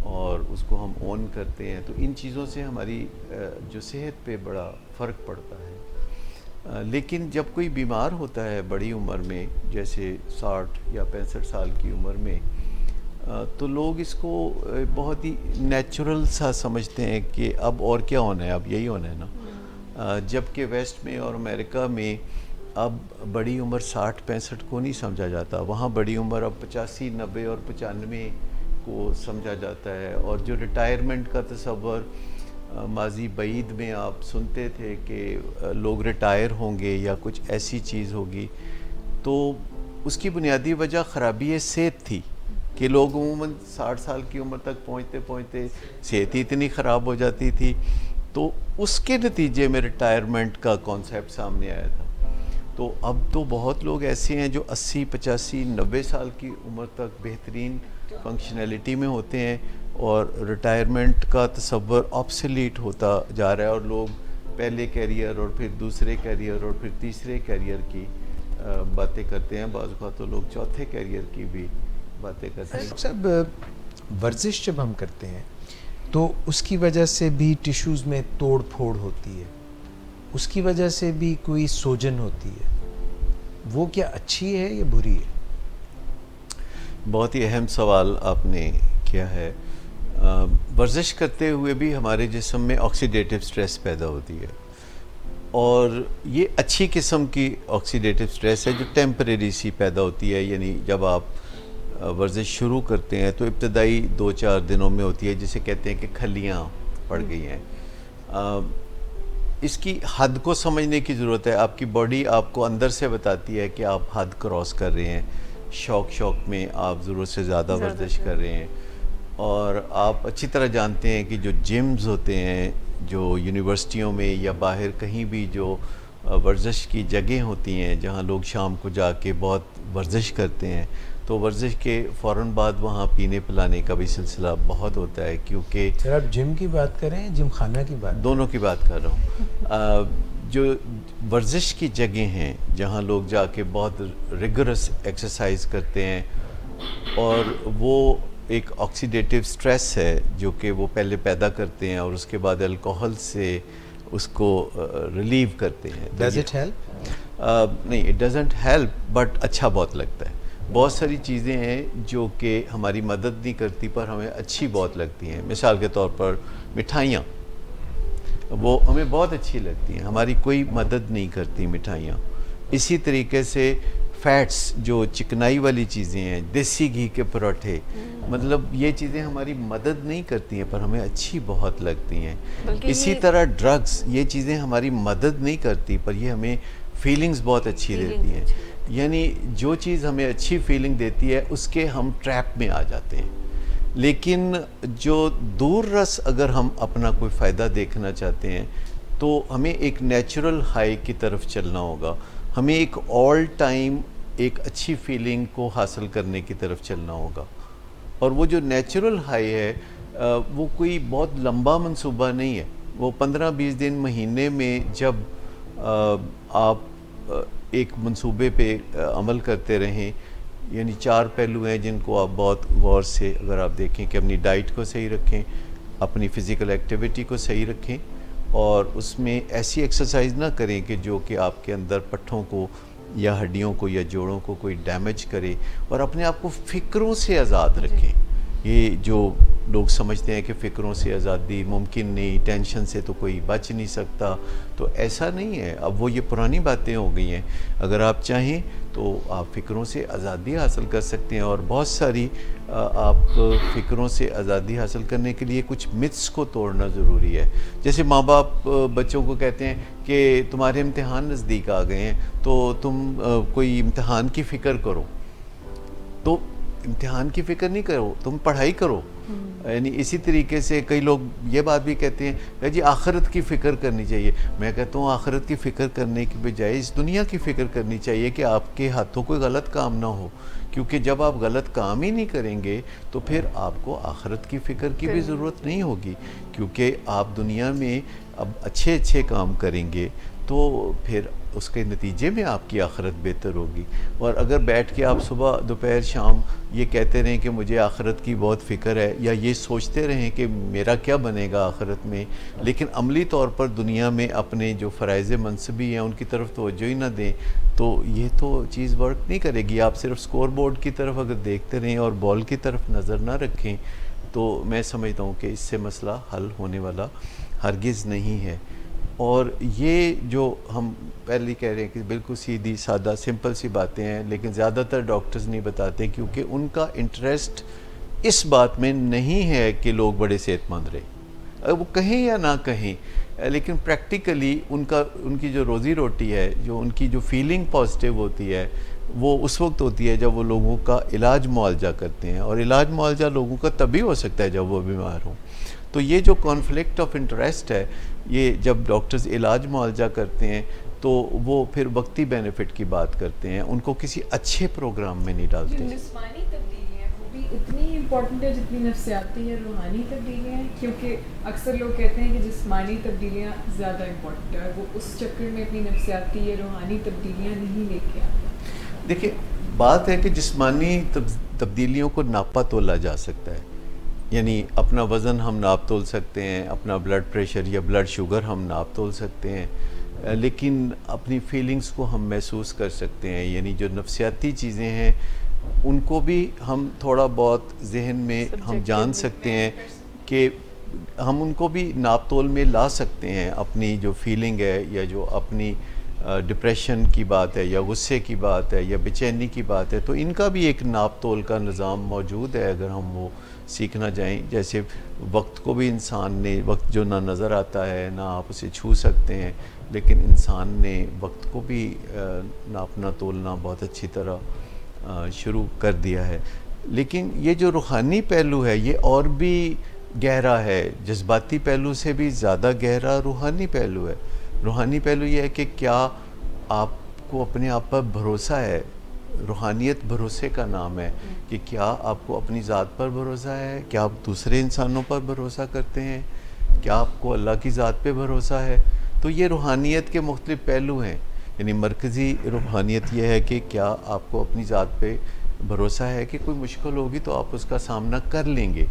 اور اس کو ہم اون کرتے ہیں. تو ان چیزوں سے ہماری جو صحت پہ بڑا فرق پڑتا ہے. لیکن جب کوئی بیمار ہوتا ہے بڑی عمر میں جیسے 60 یا 65 سال کی عمر میں تو لوگ اس کو بہت ہی نیچرل سا سمجھتے ہیں کہ اب اور کیا ہونا ہے، اب یہی ہونا ہے نا. جبکہ ویسٹ میں اور امریکہ میں اب بڑی عمر 60-65 کو نہیں سمجھا جاتا، وہاں بڑی عمر اب 85, 90 اور 95 کو سمجھا جاتا ہے. اور جو ریٹائرمنٹ کا تصور ماضی بعید میں آپ سنتے تھے کہ لوگ ریٹائر ہوں گے یا کچھ ایسی چیز ہوگی، تو اس کی بنیادی وجہ خرابی صحت تھی کہ لوگ عموماً 60 سال کی عمر تک پہنچتے پہنچتے صحت ہی اتنی خراب ہو جاتی تھی. تو اس کے نتیجے میں ریٹائرمنٹ کا کانسیپٹ سامنے آیا تھا. تو اب تو بہت لوگ ایسے ہیں جو 80, 85, 90 سال کی عمر تک بہترین فنکشنلٹی میں ہوتے ہیں، اور ریٹائرمنٹ کا تصور آبسلیٹ ہوتا جا رہا ہے، اور لوگ پہلے کیریئر اور پھر دوسرے کیریئر اور پھر تیسرے کیریئر کی باتیں کرتے ہیں. بعض اوقات تو لوگ چوتھے کیریئر کی بھی باتیں کرتے ہیں. صاحب ورزش جب ہم کرتے ہیں تو اس کی وجہ سے بھی ٹیشوز میں توڑ پھوڑ ہوتی ہے، اس کی وجہ سے بھی کوئی سوجن ہوتی ہے، وہ کیا اچھی ہے یا بری ہے؟ بہت ہی اہم سوال آپ نے کیا ہے. ورزش کرتے ہوئے بھی ہمارے جسم میں آکسیڈیٹو سٹریس پیدا ہوتی ہے، اور یہ اچھی قسم کی آکسیڈیٹو سٹریس ہے جو ٹیمپریری سی پیدا ہوتی ہے. یعنی جب آپ ورزش شروع کرتے ہیں تو ابتدائی 2-4 دنوں میں ہوتی ہے، جسے کہتے ہیں کہ کھلیاں پڑ گئی ہیں. اس کی حد کو سمجھنے کی ضرورت ہے. آپ کی باڈی آپ کو اندر سے بتاتی ہے کہ آپ حد کراس کر رہے ہیں، شوق میں آپ ضرورت سے زیادہ ورزش کر رہے ہیں. اور آپ اچھی طرح جانتے ہیں کہ جو جمز ہوتے ہیں، جو یونیورسٹیوں میں یا باہر کہیں بھی جو ورزش کی جگہیں ہوتی ہیں جہاں لوگ شام کو جا کے بہت ورزش کرتے ہیں، تو ورزش کے فوراً بعد وہاں پینے پلانے کا بھی سلسلہ بہت ہوتا ہے. کیونکہ سر آپ جم کی بات کریں، جم خانہ کی بات؟ دونوں کی بات کر رہا ہوں. جو ورزش کی جگہیں ہیں جہاں لوگ جا کے بہت ریگرس ایکسرسائز کرتے ہیں، اور وہ ایک آکسیڈیٹو سٹریس ہے جو کہ وہ پہلے پیدا کرتے ہیں اور اس کے بعد الکوہل سے اس کو ریلیو کرتے ہیں. Does it help? نہیں، اٹ ڈزنٹ ہیلپ، بٹ اچھا بہت لگتا ہے. بہت ساری چیزیں ہیں جو کہ ہماری مدد نہیں کرتی پر ہمیں اچھی بہت لگتی ہیں. مثال کے طور پر مٹھائیاں، وہ ہمیں بہت اچھی لگتی ہیں، ہماری کوئی مدد نہیں کرتی مٹھائیاں. اسی طریقے سے فیٹس، جو چکنائی والی چیزیں ہیں، دیسی گھی کے پراٹھے، مطلب یہ چیزیں ہماری مدد نہیں کرتی ہیں پر ہمیں اچھی بہت لگتی ہیں. اسی طرح ڈرگز، یہ چیزیں ہماری مدد نہیں کرتی پر یہ ہمیں فیلنگز بہت اچھی دیتی ہیں. یعنی جو چیز ہمیں اچھی فیلنگ دیتی ہے اس کے ہم ٹریپ میں آ جاتے ہیں. لیکن جو دور رس اگر ہم اپنا کوئی فائدہ دیکھنا چاہتے ہیں تو ہمیں ایک نیچرل ہائی کی طرف چلنا ہوگا. ہمیں ایک آل ٹائم ایک اچھی فیلنگ کو حاصل کرنے کی طرف چلنا ہوگا. اور وہ جو نیچرل ہائی ہے وہ کوئی بہت لمبا منصوبہ نہیں ہے. وہ 15-20 دن، مہینے میں جب آپ ایک منصوبے پہ عمل کرتے رہیں. یعنی 4 پہلو ہیں جن کو آپ بہت غور سے اگر آپ دیکھیں کہ اپنی ڈائٹ کو صحیح رکھیں، اپنی فزیکل ایکٹیویٹی کو صحیح رکھیں، اور اس میں ایسی ایکسرسائز نہ کریں کہ جو کہ آپ کے اندر پٹھوں کو یا ہڈیوں کو یا جوڑوں کو کوئی ڈیمیج کرے، اور اپنے آپ کو فکروں سے آزاد رکھیں. یہ جو لوگ سمجھتے ہیں کہ فکروں سے آزادی ممکن نہیں، ٹینشن سے تو کوئی بچ نہیں سکتا، تو ایسا نہیں ہے. اب وہ یہ پرانی باتیں ہو گئی ہیں. اگر آپ چاہیں تو آپ فکروں سے آزادی حاصل کر سکتے ہیں، اور بہت ساری آپ فکروں سے آزادی حاصل کرنے کے لیے کچھ متس کو توڑنا ضروری ہے. جیسے ماں باپ بچوں کو کہتے ہیں کہ تمہارے امتحان نزدیک آ گئے ہیں تو تم کوئی امتحان کی فکر کرو. تو امتحان کی فکر نہیں کرو، تم پڑھائی کرو. یعنی اسی طریقے سے کئی لوگ یہ بات بھی کہتے ہیں کہ جی آخرت کی فکر کرنی چاہیے. میں کہتا ہوں آخرت کی فکر کرنے کی بجائے اس دنیا کی فکر کرنی چاہیے کہ آپ کے ہاتھوں کوئی غلط کام نہ ہو. کیونکہ جب آپ غلط کام ہی نہیں کریں گے تو پھر آپ کو آخرت کی فکر کی بھی ضرورت نہیں ہوگی. کیونکہ آپ دنیا میں اب اچھے کام کریں گے تو پھر اس کے نتیجے میں آپ کی آخرت بہتر ہوگی. اور اگر بیٹھ کے آپ صبح دوپہر شام یہ کہتے رہیں کہ مجھے آخرت کی بہت فکر ہے، یا یہ سوچتے رہیں کہ میرا کیا بنے گا آخرت میں، لیکن عملی طور پر دنیا میں اپنے جو فرائض منصبی ہیں ان کی طرف توجہ ہی نہ دیں، تو یہ تو چیز ورک نہیں کرے گی. آپ صرف سکور بورڈ کی طرف اگر دیکھتے رہیں اور بال کی طرف نظر نہ رکھیں تو میں سمجھتا ہوں کہ اس سے مسئلہ حل ہونے والا ہرگز نہیں ہے. اور یہ جو ہم پہلے کہہ رہے ہیں کہ بالکل سیدھی سادہ سمپل سی باتیں ہیں، لیکن زیادہ تر ڈاکٹرز نہیں بتاتے کیونکہ ان کا انٹرسٹ اس بات میں نہیں ہے کہ لوگ بڑے صحت مند رہیں، وہ کہیں یا نہ کہیں، لیکن پریکٹیکلی ان کی جو روزی روٹی ہے، جو ان کی جو فیلنگ پازیٹیو ہوتی ہے، وہ اس وقت ہوتی ہے جب وہ لوگوں کا علاج معالجہ کرتے ہیں، اور علاج معالجہ لوگوں کا تبھی ہو سکتا ہے جب وہ بیمار ہوں۔ تو یہ جو کانفلکٹ آف انٹرسٹ ہے، یہ جب ڈاکٹرز علاج معالجہ کرتے ہیں تو وہ پھر وقتی بینیفٹ کی بات کرتے ہیں، ان کو کسی اچھے پروگرام میں نہیں ڈالتے۔ جو جسمانی تبدیلی ہے وہ بھی اتنی ہی امپورٹنٹ ہے جتنی نفسیاتی یا روحانی تبدیلیاں ہیں، کیونکہ اکثر لوگ کہتے ہیں کہ جسمانی تبدیلیاں زیادہ امپورٹنٹ ہے، وہ اس چکر میں اپنی نفسیاتی یا روحانی تبدیلیاں نہیں لے کے آتے۔ دیکھیں، بات ہے کہ جسمانی تبدیلیوں کو ناپا تولا جا سکتا ہے، یعنی اپنا وزن ہم ناپ تول سکتے ہیں، اپنا بلڈ پریشر یا بلڈ شوگر ہم ناپ تول سکتے ہیں، لیکن اپنی فیلنگز کو ہم محسوس کر سکتے ہیں، یعنی جو نفسیاتی چیزیں ہیں ان کو بھی ہم تھوڑا بہت ذہن میں ہم جان سکتے ہیں کہ ہم ان کو بھی ناپ تول میں لا سکتے ہیں، اپنی جو فیلنگ ہے یا جو اپنی ڈپریشن کی بات ہے یا غصے کی بات ہے یا بے چینی کی بات ہے، تو ان کا بھی ایک ناپ تول کا نظام موجود ہے اگر ہم وہ سیکھنا چاہیں۔ جیسے وقت کو بھی انسان نے، وقت جو نہ نظر آتا ہے نہ آپ اسے چھو سکتے ہیں، لیکن انسان نے وقت کو بھی ناپنا تولنا بہت اچھی طرح شروع کر دیا ہے۔ لیکن یہ جو روحانی پہلو ہے یہ اور بھی گہرا ہے، جذباتی پہلو سے بھی زیادہ گہرا روحانی پہلو ہے۔ روحانی پہلو یہ ہے کہ کیا آپ کو اپنے آپ پر بھروسہ ہے، روحانیت بھروسے کا نام ہے، کہ کیا آپ کو اپنی ذات پر بھروسہ ہے، کیا آپ دوسرے انسانوں پر بھروسہ کرتے ہیں، کیا آپ کو اللہ کی ذات پہ بھروسہ ہے۔ تو یہ روحانیت کے مختلف پہلو ہیں، یعنی مرکزی روحانیت یہ ہے کہ کیا آپ کو اپنی ذات پہ بھروسہ ہے کہ کوئی مشکل ہوگی تو آپ اس کا سامنا کر لیں گے،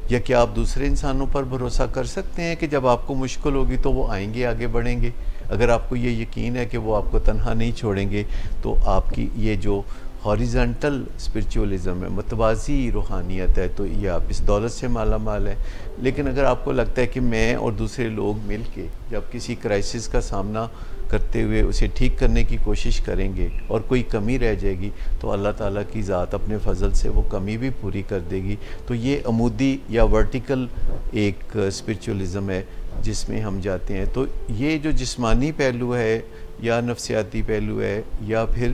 یا کیا آپ دوسرے انسانوں پر بھروسہ کر سکتے ہیں کہ جب آپ کو مشکل ہوگی تو وہ آئیں گے، آگے بڑھیں گے۔ اگر آپ کو یہ یقین ہے کہ وہ آپ کو تنہا نہیں چھوڑیں گے تو آپ کی یہ جو ہاریزنٹل اسپرچولیزم ہے، متوازی روحانیت ہے، تو یہ آپ اس دولت سے مالا مال ہے۔ لیکن اگر آپ کو لگتا ہے کہ میں اور دوسرے لوگ مل کے جب کسی کرائسس کا سامنا کرتے ہوئے اسے ٹھیک کرنے کی کوشش کریں گے اور کوئی کمی رہ جائے گی تو اللہ تعالیٰ کی ذات اپنے فضل سے وہ کمی بھی پوری کر دے گی۔ تو یہ عمودی یا ورٹیکل ایک اسپرچولیزم ہے جس میں ہم جاتے ہیں۔ تو یہ جو جسمانی پہلو ہے یا نفسیاتی پہلو ہے یا پھر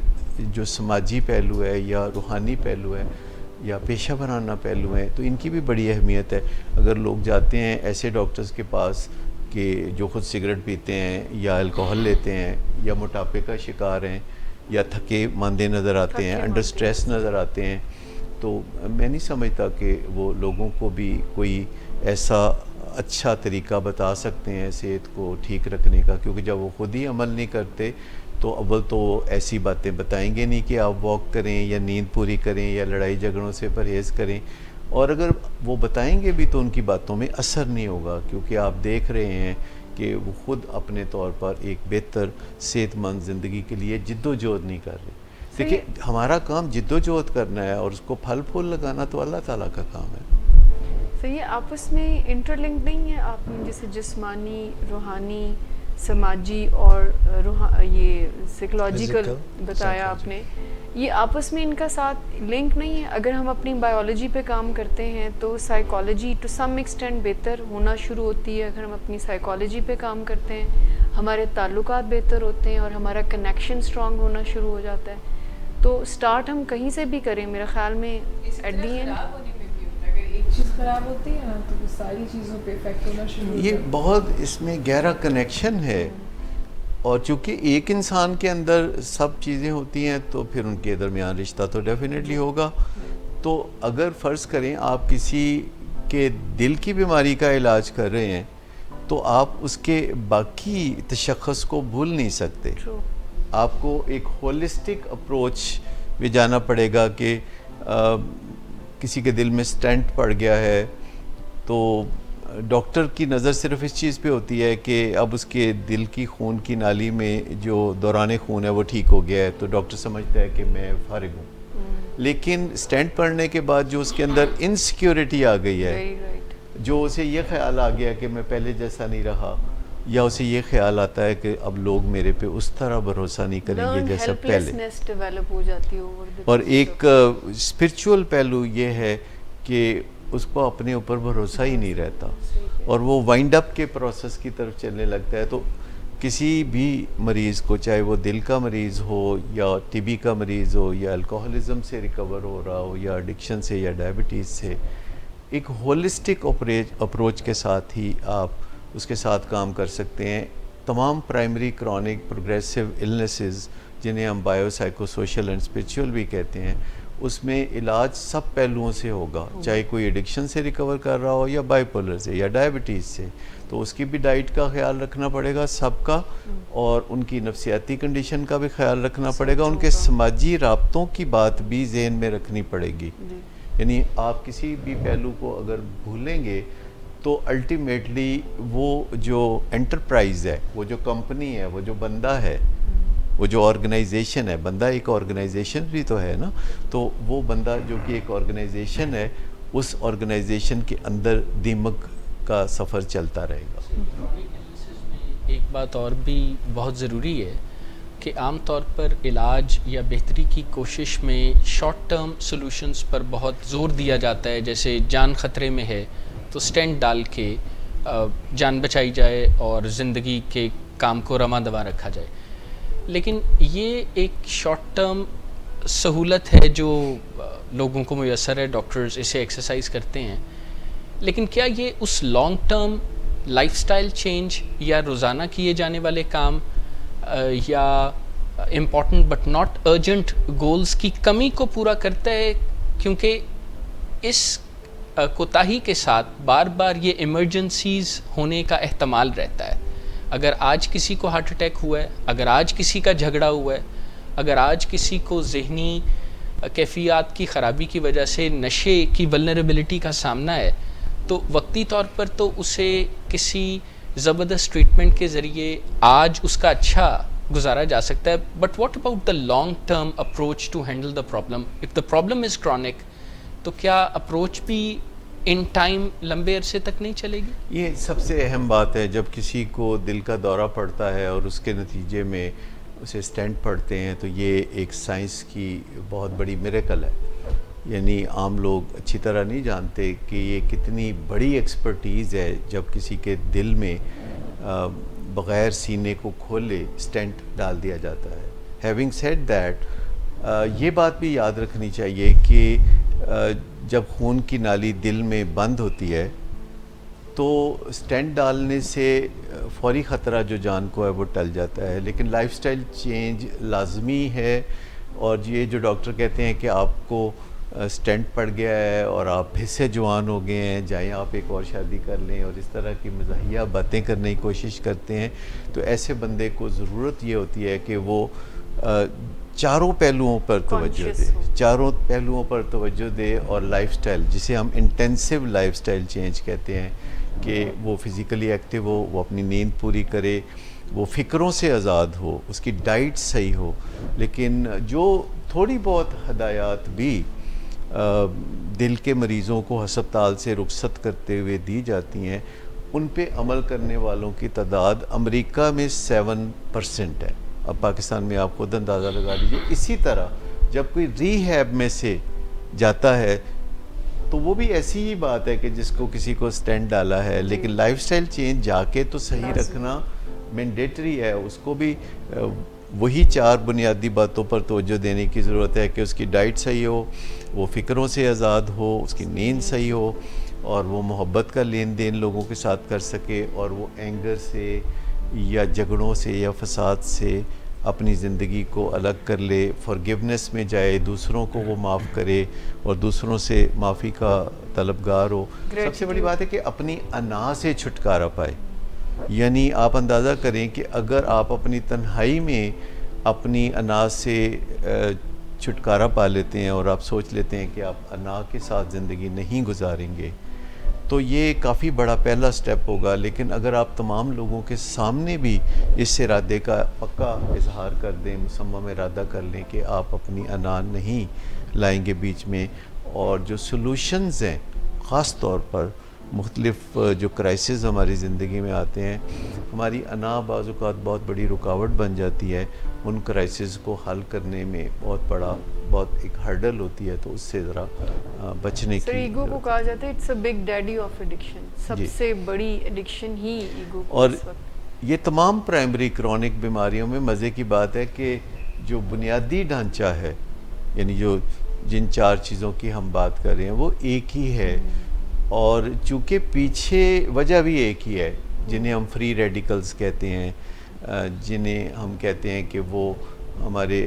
جو سماجی پہلو ہے یا روحانی پہلو ہے یا پیشہ ورانہ پہلو ہیں، تو ان کی بھی بڑی اہمیت ہے۔ اگر لوگ جاتے ہیں ایسے ڈاکٹرز کے پاس کہ جو خود سگریٹ پیتے ہیں یا الکوہل لیتے ہیں یا موٹاپے کا شکار ہیں یا تھکے ماندے نظر آتے ہیں، انڈر سٹریس نظر آتے ہیں، تو میں نہیں سمجھتا کہ وہ لوگوں کو بھی کوئی ایسا اچھا طریقہ بتا سکتے ہیں صحت کو ٹھیک رکھنے کا، کیونکہ جب وہ خود ہی عمل نہیں کرتے تو اول تو ایسی باتیں بتائیں گے نہیں کہ آپ واک کریں یا نیند پوری کریں یا لڑائی جھگڑوں سے پرہیز کریں، اور اگر وہ بتائیں گے بھی تو ان کی باتوں میں اثر نہیں ہوگا، کیونکہ آپ دیکھ رہے ہیں کہ وہ خود اپنے طور پر ایک بہتر صحت مند زندگی کے لیے جد و جہد نہیں کر رہے۔ دیکھیے، ہمارا کام جد و جہد کرنا ہے اور اس کو پھل پھول لگانا تو اللہ تعالیٰ کا کام ہے۔ تو یہ آپس میں انٹر لنک نہیں ہے؟ آپ نے جیسے جسمانی، روحانی، سماجی اور یہ سائیکولوجیکل بتایا آپ نے، یہ آپس میں ان کا ساتھ لنک نہیں ہے؟ اگر ہم اپنی بائیولوجی پہ کام کرتے ہیں تو سائیکالوجی ٹو سم ایکسٹینٹ بہتر ہونا شروع ہوتی ہے۔ اگر ہم اپنی سائیکالوجی پہ کام کرتے ہیں ہمارے تعلقات بہتر ہوتے ہیں اور ہمارا کنیکشن اسٹرانگ ہونا شروع ہو جاتا ہے۔ تو سٹارٹ ہم کہیں سے بھی کریں، میرے خیال میں ایٹ دی اینڈ اگر ایک چیز خراب ہوتی ہے نا تو وہ ساری چیزوں پہ افیکٹ ہونا شروع ہو جاتا ہے۔ یہ بہت اس میں گہرا کنیکشن ہے، اور چونکہ ایک انسان کے اندر سب چیزیں ہوتی ہیں تو پھر ان کے درمیان رشتہ تو ڈیفینیٹلی ہوگا۔ تو اگر فرض کریں آپ کسی کے دل کی بیماری کا علاج کر رہے ہیں تو آپ اس کے باقی تشخص کو بھول نہیں سکتے۔ آپ کو ایک ہولسٹک اپروچ میں جانا پڑے گا کہ کسی کے دل میں سٹینٹ پڑ گیا ہے تو ڈاکٹر کی نظر صرف اس چیز پہ ہوتی ہے کہ اب اس کے دل کی خون کی نالی میں جو دوران خون ہے وہ ٹھیک ہو گیا ہے، تو ڈاکٹر سمجھتا ہے کہ میں فارغ ہوں۔ لیکن سٹینٹ پڑنے کے بعد جو اس کے اندر انسیکیورٹی آ گئی ہے، جو اسے یہ خیال آ گیا کہ میں پہلے جیسا نہیں رہا، یا اسے یہ خیال آتا ہے کہ اب لوگ میرے پہ اس طرح بھروسہ نہیں کریں گے جیسا پہلے. ڈیولپ ہو جاتی ہے. اور ایک اسپرچول پہلو یہ ہے کہ اس کو اپنے اوپر بھروسہ ہی نہیں رہتا اور وہ وائنڈ اپ کے پروسیس کی طرف چلنے لگتا ہے. تو کسی بھی مریض کو, چاہے وہ دل کا مریض ہو یا ٹی بی کا مریض ہو یا الکوہلزم سے ریکور ہو رہا ہو یا ایڈکشن سے یا ڈائبٹیز سے, ایک ہولسٹک اپروچ کے ساتھ ہی آپ اس کے ساتھ کام کر سکتے ہیں. تمام پرائمری کرونک پروگریسو النیسز جنہیں ہم bio psycho social and spiritual بھی کہتے ہیں, اس میں علاج سب پہلوؤں سے ہوگا, چاہے کوئی ایڈکشن سے ریکور کر رہا ہو یا بائی پولر سے یا ڈائبٹیز سے. تو اس کی بھی ڈائٹ کا خیال رکھنا پڑے گا سب کا, اور ان کی نفسیاتی کنڈیشن کا بھی خیال رکھنا پڑے گا, ان کے سماجی رابطوں کی بات بھی ذہن میں رکھنی پڑے گی. یعنی آپ کسی بھی پہلو کو اگر بھولیں گے تو الٹیمیٹلی وہ جو انٹرپرائز ہے, وہ جو کمپنی ہے, وہ جو بندہ ہے, وہ جو آرگنائزیشن ہے, بندہ ایک آرگنائزیشن بھی تو ہے نا, تو وہ بندہ جو کہ ایک آرگنائزیشن ہے, اس آرگنائزیشن کے اندر دیمک کا سفر چلتا رہے گا. ایک بات اور بھی بہت ضروری ہے کہ عام طور پر علاج یا بہتری کی کوشش میں شارٹ ٹرم سولوشنز پر بہت زور دیا جاتا ہے. جیسے جان خطرے میں ہے تو سٹینٹ ڈال کے جان بچائی جائے اور زندگی کے کام کو رواں دواں رکھا جائے. لیکن یہ ایک شارٹ ٹرم سہولت ہے جو لوگوں کو میسر ہے, ڈاکٹرز اسے ایکسرسائز کرتے ہیں, لیکن کیا یہ اس long term lifestyle change یا روزانہ کیے جانے والے کام یا important but not urgent goals کی کمی کو پورا کرتا ہے؟ کیونکہ اس کوتاہی کے ساتھ بار بار یہ ایمرجنسیز ہونے کا احتمال رہتا ہے. اگر آج کسی کو ہارٹ اٹیک ہوا ہے, اگر آج کسی کا جھگڑا ہوا ہے, اگر آج کسی کو ذہنی کیفیات کی خرابی کی وجہ سے نشے کی ولنریبلٹی کا سامنا ہے, تو وقتی طور پر تو اسے کسی زبردست ٹریٹمنٹ کے ذریعے آج اس کا اچھا گزارا جا سکتا ہے. But what about the long term approach to handle the problem? If the problem is chronic تو کیا اپروچ بھی ان ٹائم لمبے عرصے تک نہیں چلے گی؟ یہ سب سے اہم بات ہے. جب کسی کو دل کا دورہ پڑتا ہے اور اس کے نتیجے میں اسے اسٹینٹ پڑتے ہیں تو یہ ایک سائنس کی بہت بڑی میریکل ہے. یعنی عام لوگ اچھی طرح نہیں جانتے کہ یہ کتنی بڑی ایکسپرٹیز ہے جب کسی کے دل میں بغیر سینے کو کھولے اسٹینٹ ڈال دیا جاتا ہے. ہیونگ سیڈ دیٹ, یہ بات بھی یاد رکھنی چاہیے کہ جب خون کی نالی دل میں بند ہوتی ہے تو اسٹینٹ ڈالنے سے فوری خطرہ جو جان کو ہے وہ ٹل جاتا ہے, لیکن لائف سٹائل چینج لازمی ہے. اور یہ جو ڈاکٹر کہتے ہیں کہ آپ کو اسٹینٹ پڑ گیا ہے اور آپ پھر سے جوان ہو گئے ہیں, جائیں آپ ایک اور شادی کر لیں, اور اس طرح کی مزاحیہ باتیں کرنے کی کوشش کرتے ہیں, تو ایسے بندے کو ضرورت یہ ہوتی ہے کہ وہ چاروں پہلوؤں پر توجہ دے, چاروں پہلوؤں پر توجہ دے. اور لائف سٹائل, جسے ہم انٹینسو لائف سٹائل چینج کہتے ہیں, کہ وہ فزیکلی ایکٹیو ہو, وہ اپنی نیند پوری کرے, وہ فکروں سے آزاد ہو, اس کی ڈائٹ صحیح ہو. لیکن جو تھوڑی بہت ہدایات بھی دل کے مریضوں کو ہسپتال سے رخصت کرتے ہوئے دی جاتی ہیں, ان پہ عمل کرنے والوں کی تعداد امریکہ میں 7% ہے. اب پاکستان میں آپ خود اندازہ لگا لیجیے. اسی طرح جب کوئی ری ہیب میں سے جاتا ہے تو وہ بھی ایسی ہی بات ہے کہ جس کو کسی کو اسٹینٹ ڈالا ہے, لیکن لائف سٹائل چینج جا کے تو صحیح رکھنا مینڈیٹری ہے. اس کو بھی وہی 4 بنیادی باتوں پر توجہ دینے کی ضرورت ہے کہ اس کی ڈائٹ صحیح ہو, وہ فکروں سے آزاد ہو, اس کی نیند صحیح ہو, اور وہ محبت کا لین دین لوگوں کے ساتھ کر سکے, اور وہ اینگر سے یا جھگڑوں سے یا فساد سے اپنی زندگی کو الگ کر لے, فارگیونیس میں جائے, دوسروں کو وہ معاف کرے اور دوسروں سے معافی کا طلبگار ہو. سب سے بڑی بات ہے کہ اپنی انا سے چھٹکارا پائے. یعنی آپ اندازہ کریں کہ اگر آپ اپنی تنہائی میں اپنی انا سے چھٹکارا پا لیتے ہیں اور آپ سوچ لیتے ہیں کہ آپ انا کے ساتھ زندگی نہیں گزاریں گے, تو یہ کافی بڑا پہلا سٹیپ ہوگا. لیکن اگر آپ تمام لوگوں کے سامنے بھی اس ارادے کا پکا اظہار کر دیں, مصمم ارادہ کر لیں کہ آپ اپنی انا نہیں لائیں گے بیچ میں, اور جو سلوشنز ہیں خاص طور پر مختلف جو کرائسس ہماری زندگی میں آتے ہیں، ہماری انا بعض اوقات بہت بڑی رکاوٹ بن جاتی ہے، ان کرائسس کو حل کرنے میں بہت ایک ہرڈل ہوتی ہے، تو اس سے ذرا بچنے کی ایگو کو کہا جاتا ہے it's a big daddy of addiction, سب سے بڑی ایڈکشن ہی ایگو کو اور اس وقت۔ یہ تمام پرائمری کرونک بیماریوں میں مزے کی بات ہے کہ جو بنیادی ڈھانچہ ہے، یعنی جن 4 چیزوں کی ہم بات کر رہے ہیں وہ ایک ہی ہے، اور چونکہ پیچھے وجہ بھی ایک ہی ہے، جنہیں ہم فری ریڈیکلز کہتے ہیں، جنہیں ہم کہتے ہیں کہ وہ ہمارے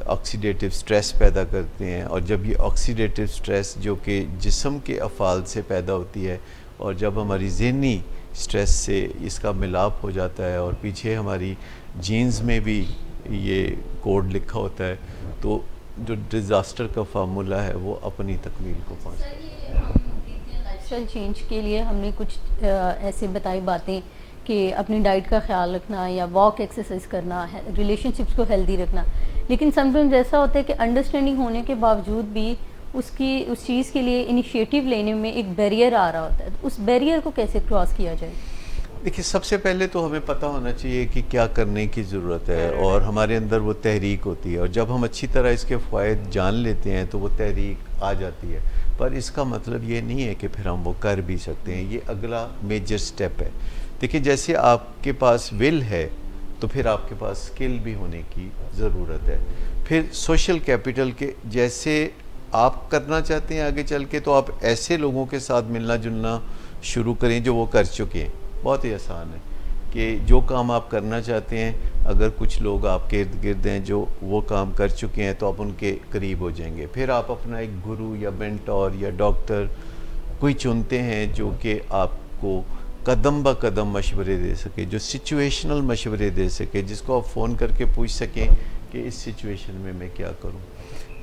آکسیڈیٹیو سٹریس پیدا کرتے ہیں، اور جب یہ آکسیڈیٹیو سٹریس جو کہ جسم کے افعال سے پیدا ہوتی ہے، اور جب ہماری ذہنی سٹریس سے اس کا ملاپ ہو جاتا ہے، اور پیچھے ہماری جینز میں بھی یہ کوڈ لکھا ہوتا ہے، تو جو ڈیزاسٹر کا فارمولا ہے وہ اپنی تکمیل کو پہنچتا ہے۔ لائف اسٹائل چینج کے لیے ہم نے کچھ ایسے بتائی باتیں کہ اپنی ڈائٹ کا خیال رکھنا یا واک ایکسرسائز کرنا، ریلیشن شپس کو ہیلدی رکھنا، لیکن سم ٹائمز ایسا ہوتا ہے کہ انڈرسٹینڈنگ ہونے کے باوجود بھی اس چیز کے لیے انیشیٹو لینے میں ایک بیریئر آ رہا ہوتا ہے، تو اس بیریئر کو کیسے کراس کیا جائے؟ دیکھیے، سب سے پہلے تو ہمیں پتہ ہونا چاہیے کہ کیا کرنے کی ضرورت ہے، اور ہمارے اندر وہ تحریک ہوتی ہے، اور جب ہم اچھی طرح اس کے فوائد جان لیتے ہیں تو وہ تحریک آ جاتی ہے، پر اس کا مطلب یہ نہیں ہے کہ پھر ہم وہ کر بھی سکتے ہیں۔ یہ اگلا میجر سٹیپ ہے۔ دیکھیے، جیسے آپ کے پاس ول ہے تو پھر آپ کے پاس سکل بھی ہونے کی ضرورت ہے، پھر سوشل کیپٹل کے جیسے آپ کرنا چاہتے ہیں آگے چل کے، تو آپ ایسے لوگوں کے ساتھ ملنا جلنا شروع کریں جو وہ کر چکے ہیں۔ بہت ہی آسان ہے کہ جو کام آپ کرنا چاہتے ہیں، اگر کچھ لوگ آپ کے ارد گرد ہیں جو وہ کام کر چکے ہیں تو آپ ان کے قریب ہو جائیں گے۔ پھر آپ اپنا ایک گرو یا مینٹور یا ڈاکٹر کوئی چنتے ہیں جو کہ آپ کو قدم با قدم مشورے دے سکے، جو سچویشنل مشورے دے سکے، جس کو آپ فون کر کے پوچھ سکیں کہ اس سچویشن میں کیا کروں۔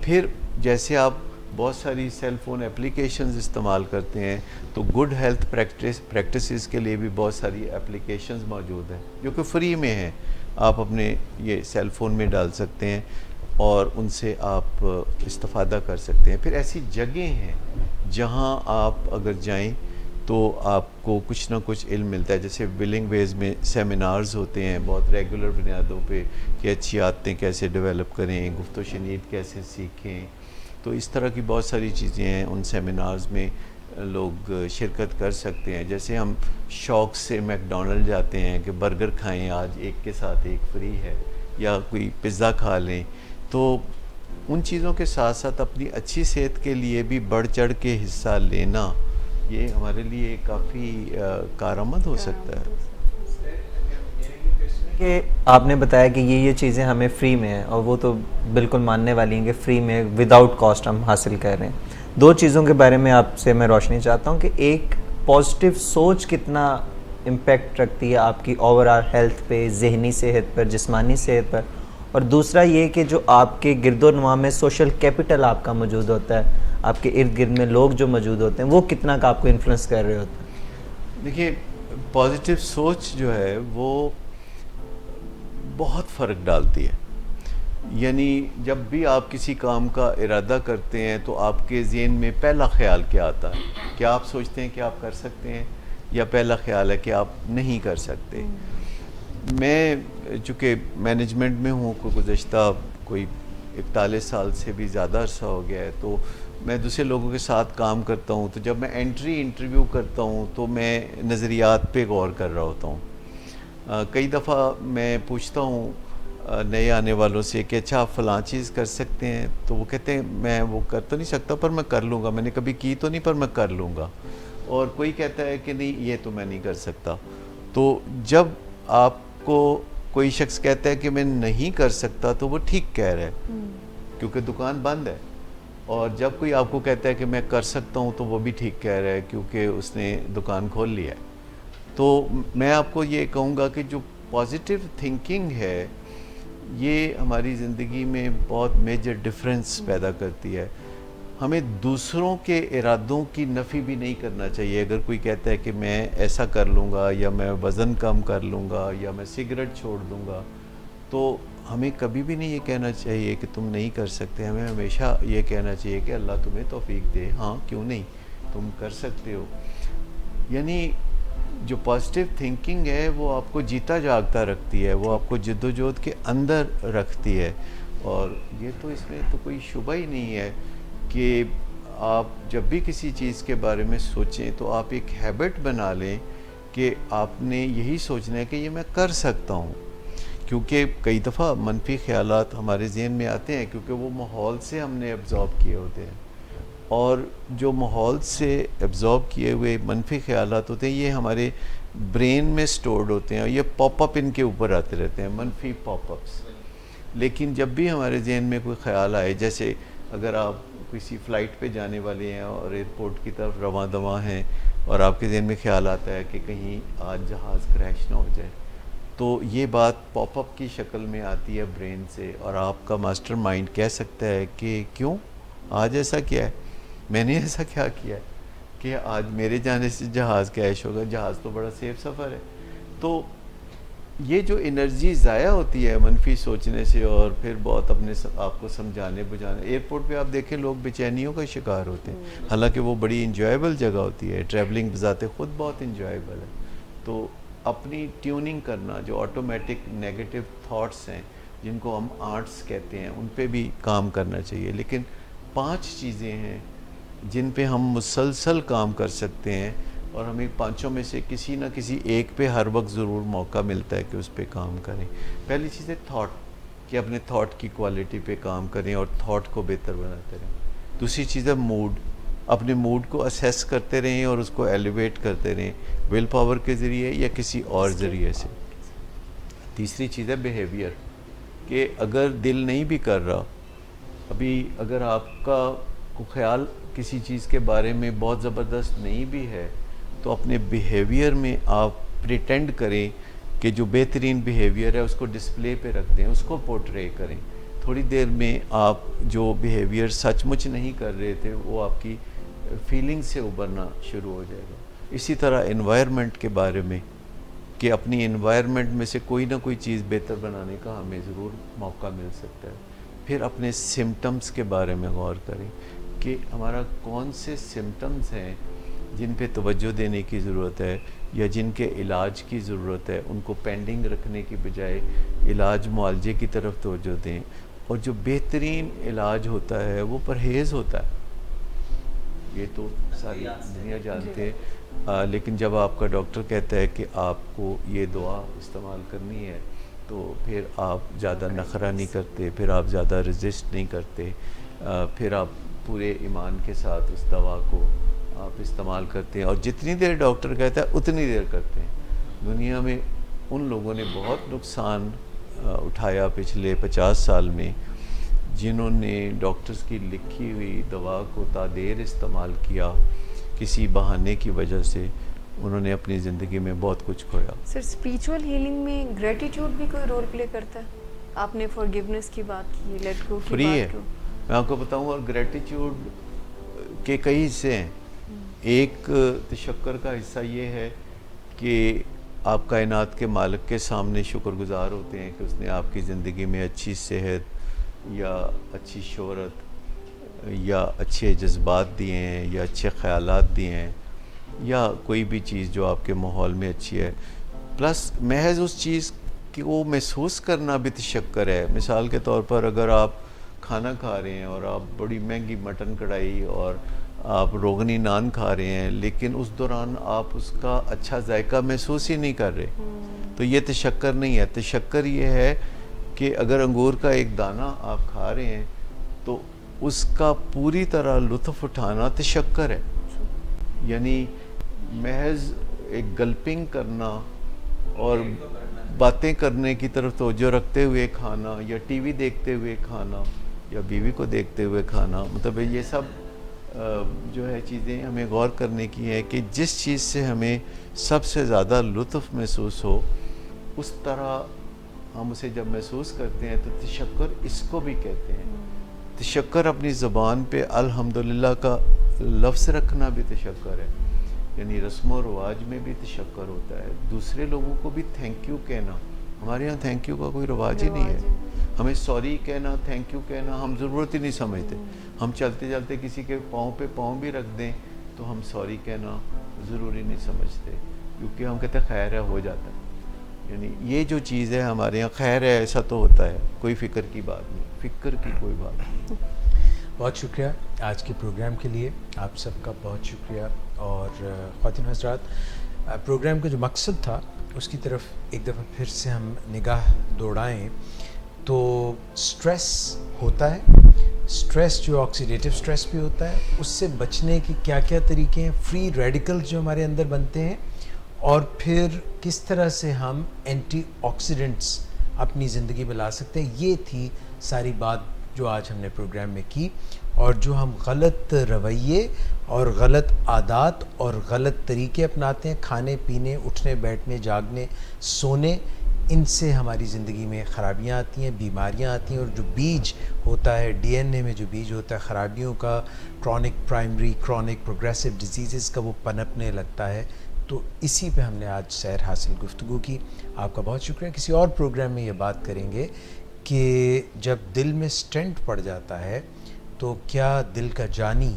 پھر جیسے آپ بہت ساری سیل فون اپلیکیشنز استعمال کرتے ہیں، تو گڈ ہیلتھ پریکٹسز کے لیے بھی بہت ساری اپلیکیشنز موجود ہیں جو کہ فری میں ہیں، آپ اپنے یہ سیل فون میں ڈال سکتے ہیں اور ان سے آپ استفادہ کر سکتے ہیں۔ پھر ایسی جگہیں ہیں جہاں آپ اگر جائیں تو آپ کو کچھ نہ کچھ علم ملتا ہے، جیسے ولنگ ویز میں سیمینارز ہوتے ہیں بہت ریگولر بنیادوں پہ کہ اچھی عادتیں کیسے ڈیولپ کریں، گفت و شنید کیسے سیکھیں، تو اس طرح کی بہت ساری چیزیں ہیں۔ ان سیمینارز میں لوگ شرکت کر سکتے ہیں۔ جیسے ہم شوق سے میک ڈونلڈ جاتے ہیں کہ برگر کھائیں، آج ایک کے ساتھ ایک فری ہے، یا کوئی پیزا کھا لیں، تو ان چیزوں کے ساتھ ساتھ اپنی اچھی صحت کے لیے بھی بڑھ چڑھ کے حصہ لینا، یہ ہمارے لیے کافی کارآمد ہو سکتا ہے۔ کہ آپ نے بتایا کہ یہ چیزیں ہمیں فری میں ہیں، اور وہ تو بالکل ماننے والی ہیں کہ فری میں وداؤٹ کاسٹ ہم حاصل کر رہے ہیں۔ 2 چیزوں کے بارے میں آپ سے میں روشنی چاہتا ہوں کہ ایک پازیٹیو سوچ کتنا امپیکٹ رکھتی ہے آپ کی اوور آل ہیلتھ پہ، ذہنی صحت پر، جسمانی صحت پر، اور دوسرا یہ کہ جو آپ کے گرد و نواح میں سوشل کیپٹل آپ کا موجود ہوتا ہے، آپ کے ارد گرد میں لوگ جو موجود ہوتے ہیں، وہ کتنا کا آپ کو انفلوئنس کر رہے ہوتے ہیں؟ دیکھیے، پازیٹیو سوچ جو ہے وہ بہت فرق ڈالتی ہے۔ یعنی جب بھی آپ کسی کام کا ارادہ کرتے ہیں تو آپ کے ذہن میں پہلا خیال کیا آتا ہے؟ کیا آپ سوچتے ہیں کہ آپ کر سکتے ہیں، یا پہلا خیال ہے کہ آپ نہیں کر سکتے؟ میں چونکہ مینجمنٹ میں ہوں، گزشتہ کوئی 41 سال سے بھی زیادہ عرصہ ہو گیا ہے، تو میں دوسرے لوگوں کے ساتھ کام کرتا ہوں، تو جب میں انٹرویو کرتا ہوں تو میں نظریات پہ غور کر رہا ہوتا ہوں۔ کئی دفعہ میں پوچھتا ہوں نئے آنے والوں سے کہ اچھا آپ فلاں چیز کر سکتے ہیں، تو وہ کہتے ہیں میں وہ کر تو نہیں سکتا پر میں کر لوں گا، میں نے کبھی کی تو نہیں پر میں کر لوں گا، اور کوئی کہتا ہے کہ نہیں یہ تو میں نہیں کر سکتا۔ تو جب آپ کو کوئی شخص کہتا ہے کہ میں نہیں کر سکتا تو وہ ٹھیک کہہ رہا ہے، کیونکہ دکان بند ہے، اور جب کوئی آپ کو کہتا ہے کہ میں کر سکتا ہوں تو وہ بھی ٹھیک کہہ رہا ہے، کیونکہ اس نے دکان کھول لیا ہے۔ تو میں آپ کو یہ کہوں گا کہ جو پازیٹیو تھنکنگ ہے یہ ہماری زندگی میں بہت میجر ڈفرینس پیدا کرتی ہے۔ ہمیں دوسروں کے ارادوں کی نفی بھی نہیں کرنا چاہیے۔ اگر کوئی کہتا ہے کہ میں ایسا کر لوں گا، یا میں وزن کم کر لوں گا، یا میں سگریٹ چھوڑ دوں گا، تو ہمیں کبھی بھی نہیں یہ کہنا چاہیے کہ تم نہیں کر سکتے۔ ہمیں ہمیشہ یہ کہنا چاہیے کہ اللہ تمہیں توفیق دے، ہاں کیوں نہیں، تم کر سکتے ہو۔ یعنی جو پازیٹیو تھنکنگ ہے وہ آپ کو جیتا جاگتا رکھتی ہے, وہ آپ کو جد و جہد کے اندر رکھتی ہے. اور یہ تو اس میں تو کوئی شبہ ہی نہیں ہے کہ آپ جب بھی کسی چیز کے بارے میں سوچیں تو آپ ایک ہیبٹ بنا لیں کہ آپ نے یہی سوچنا ہے کہ یہ میں کر سکتا ہوں. کیونکہ کئی دفعہ منفی خیالات ہمارے ذہن میں آتے ہیں کیونکہ وہ ماحول سے ہم نے ایبزارب کیے ہوتے ہیں, اور جو ماحول سے ایبزارب کیے ہوئے منفی خیالات ہوتے ہیں یہ ہمارے برین میں سٹورڈ ہوتے ہیں اور یہ پاپ اپ ان کے اوپر آتے رہتے ہیں, منفی پاپ اپس. لیکن جب بھی ہمارے ذہن میں کوئی خیال آئے, جیسے اگر آپ کسی فلائٹ پہ جانے والے ہیں اور ایئرپورٹ کی طرف رواں دواں ہیں اور آپ کے ذہن میں خیال آتا ہے کہ کہیں آج جہاز کریش نہ ہو جائے, تو یہ بات پاپ اپ کی شکل میں آتی ہے برین سے, اور آپ کا ماسٹر مائنڈ کہہ سکتا ہے کہ کیوں آج ایسا کیا ہے, میں نے ایسا کیا کیا ہے کہ آج میرے جانے سے جہاز کریش ہوگا, جہاز تو بڑا سیف سفر ہے. تو یہ جو انرجی ضائع ہوتی ہے منفی سوچنے سے اور پھر بہت اپنے آپ کو سمجھانے بجھانے, ایئرپورٹ پہ آپ دیکھیں لوگ بے چینیوں کا شکار ہوتے ہیں, حالانکہ وہ بڑی انجوائیبل جگہ ہوتی ہے, ٹریولنگ بذات خود بہت انجوائیبل ہے. تو اپنی ٹیوننگ کرنا, جو آٹومیٹک نیگیٹو تھاٹس ہیں جن کو ہم آرٹس کہتے ہیں, ان پہ بھی کام کرنا چاہیے. لیکن 5 چیزیں ہیں جن پہ ہم مسلسل کام کر سکتے ہیں, اور ہمیں 5 میں سے کسی نہ کسی ایک پہ ہر وقت ضرور موقع ملتا ہے کہ اس پہ کام کریں. پہلی چیز ہے تھاٹ, کہ اپنے تھاٹ کی کوالٹی پہ کام کریں اور تھاٹ کو بہتر بناتے رہیں. دوسری چیز ہے موڈ, اپنے موڈ کو اسیس کرتے رہیں اور اس کو ایلیویٹ کرتے رہیں, ویل پاور کے ذریعے یا کسی اور ذریعے سے. تیسری چیز ہے بیہیویئر, کہ اگر دل نہیں بھی کر رہا, ابھی اگر آپ کا کو خیال کسی چیز کے بارے میں بہت زبردست نہیں بھی ہے, تو اپنے بیہیویئر میں آپ پریٹینڈ کریں کہ جو بہترین بیہیویئر ہے اس کو ڈسپلے پہ رکھ دیں, اس کو پورٹرے کریں. تھوڑی دیر میں آپ جو بیہیویئر سچ مچ نہیں کر رہے تھے وہ آپ کی فیلنگ سے ابھرنا شروع ہو جائے گا. اسی طرح انوائرمنٹ کے بارے میں, کہ اپنی انوائرمنٹ میں سے کوئی نہ کوئی چیز بہتر بنانے کا ہمیں ضرور موقع مل سکتا ہے. پھر اپنے سمٹمز کے بارے میں غور کریں کہ ہمارا کون سے سمٹمز ہیں جن پہ توجہ دینے کی ضرورت ہے یا جن کے علاج کی ضرورت ہے. ان کو پینڈنگ رکھنے کی بجائے علاج معالجے کی طرف توجہ دیں. اور جو بہترین علاج ہوتا ہے وہ پرہیز ہوتا ہے, یہ تو ساری دنیا جانتے ہیں. لیکن جب آپ کا ڈاکٹر کہتا ہے کہ آپ کو یہ دوا استعمال کرنی ہے, تو پھر آپ زیادہ نخرہ نہیں کرتے, پھر آپ زیادہ رزسٹ نہیں کرتے, پھر آپ پورے ایمان کے ساتھ اس دوا کو آپ استعمال کرتے ہیں, اور جتنی دیر ڈاکٹر کہتا ہے اتنی دیر کرتے ہیں. دنیا میں ان لوگوں نے بہت نقصان اٹھایا پچھلے 50 سال میں جنہوں نے ڈاکٹرز کی لکھی ہوئی دوا کو تادیر استعمال کیا. کسی بہانے کی وجہ سے انہوں نے اپنی زندگی میں بہت کچھ کھویا. سر اسپریچول ہیلنگ میں گریٹیٹیوڈ بھی کوئی رول پلے کرتا ہے؟ آپ نے فارگیونیس کی بات کی, لیٹ گو کی بات کی. میں آپ کو بتاؤں, اور گریٹیٹیوڈ کے کئی حصے ہیں. ایک تشکر کا حصہ یہ ہے کہ آپ کائنات کے مالک کے سامنے شکر گزار ہوتے ہیں کہ اس نے آپ کی زندگی میں اچھی صحت یا اچھی شہرت یا اچھے جذبات دیے ہیں یا اچھے خیالات دیے ہیں یا کوئی بھی چیز جو آپ کے ماحول میں اچھی ہے. پلس محض اس چیز کو محسوس کرنا بھی تشکر ہے. مثال کے طور پر اگر آپ کھانا کھا رہے ہیں اور آپ بڑی مہنگی مٹن کڑھائی اور آپ روغنی نان کھا رہے ہیں, لیکن اس دوران آپ اس کا اچھا ذائقہ محسوس ہی نہیں کر رہے, تو یہ تشکر نہیں ہے. تشکر یہ ہے کہ اگر انگور کا ایک دانہ آپ کھا رہے ہیں تو اس کا پوری طرح لطف اٹھانا تشکر ہے. یعنی محض ایک گلپنگ کرنا اور باتیں کرنے کی طرف توجہ رکھتے ہوئے کھانا یا ٹی وی دیکھتے ہوئے کھانا یا بیوی کو دیکھتے ہوئے کھانا, مطلب یہ سب جو ہے چیزیں ہمیں غور کرنے کی ہے کہ جس چیز سے ہمیں سب سے زیادہ لطف محسوس ہو اس طرح ہم اسے جب محسوس کرتے ہیں تو تشکر اس کو بھی کہتے ہیں. تشکر اپنی زبان پہ الحمدللہ کا لفظ رکھنا بھی تشکر ہے. یعنی رسم و رواج میں بھی تشکر ہوتا ہے. دوسرے لوگوں کو بھی تھینک یو کہنا, ہمارے ہاں تھینک یو کا کوئی رواج ہی نہیں ہے. ہمیں سوری کہنا, تھینک یو کہنا ہم ضرورت ہی نہیں سمجھتے. ہم چلتے چلتے کسی کے پاؤں پہ پاؤں بھی رکھ دیں تو تو ہم سوری کہنا ضروری نہیں سمجھتے، کیونکہ ہم کہتے ہیں خیر ہے ہو جاتا ہے. یعنی یہ جو چیز ہے ہمارے یہاں خیر ہے ایسا تو ہوتا ہے، کوئی فکر کی بات نہیں، فکر کی کوئی بات نہیں. بہت شکریہ آج کے پروگرام کے لیے، آپ سب کا بہت شکریہ. اور خواتین حضرات، پروگرام کا جو مقصد تھا اس کی طرف ایک دفعہ پھر سے ہم نگاہ دوڑائیں تو سٹریس ہوتا ہے، سٹریس جو آکسیڈیٹیو سٹریس بھی ہوتا ہے، اس سے بچنے کے کیا کیا طریقے ہیں، فری ریڈیکل جو ہمارے اندر بنتے ہیں، اور پھر کس طرح سے ہم اینٹی آکسیڈنٹس اپنی زندگی میں لا سکتے ہیں. یہ تھی ساری بات جو آج ہم نے پروگرام میں کی. اور جو ہم غلط رویے اور غلط عادات اور غلط طریقے اپناتے ہیں، کھانے پینے، اٹھنے بیٹھنے، جاگنے، سونے، ان سے ہماری زندگی میں خرابیاں آتی ہیں، بیماریاں آتی ہیں. اور جو بیج ہوتا ہے ڈی این اے میں، جو بیج ہوتا ہے خرابیوں کا، chronic primary, chronic progressive diseases کا، وہ پنپنے لگتا ہے. تو اسی پہ ہم نے آج سیر حاصل گفتگو کی. آپ کا بہت شکریہ. کسی اور پروگرام میں یہ بات کریں گے کہ جب دل میں سٹینٹ پڑ جاتا ہے تو کیا دل کا جانی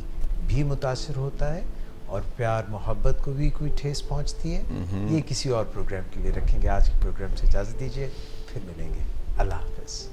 بھی متاثر ہوتا ہے اور پیار محبت کو بھی کوئی ٹھیس پہنچتی ہے. یہ کسی اور پروگرام کے لیے رکھیں گے. آج کے پروگرام سے اجازت دیجیے، پھر ملیں گے. اللہ حافظ.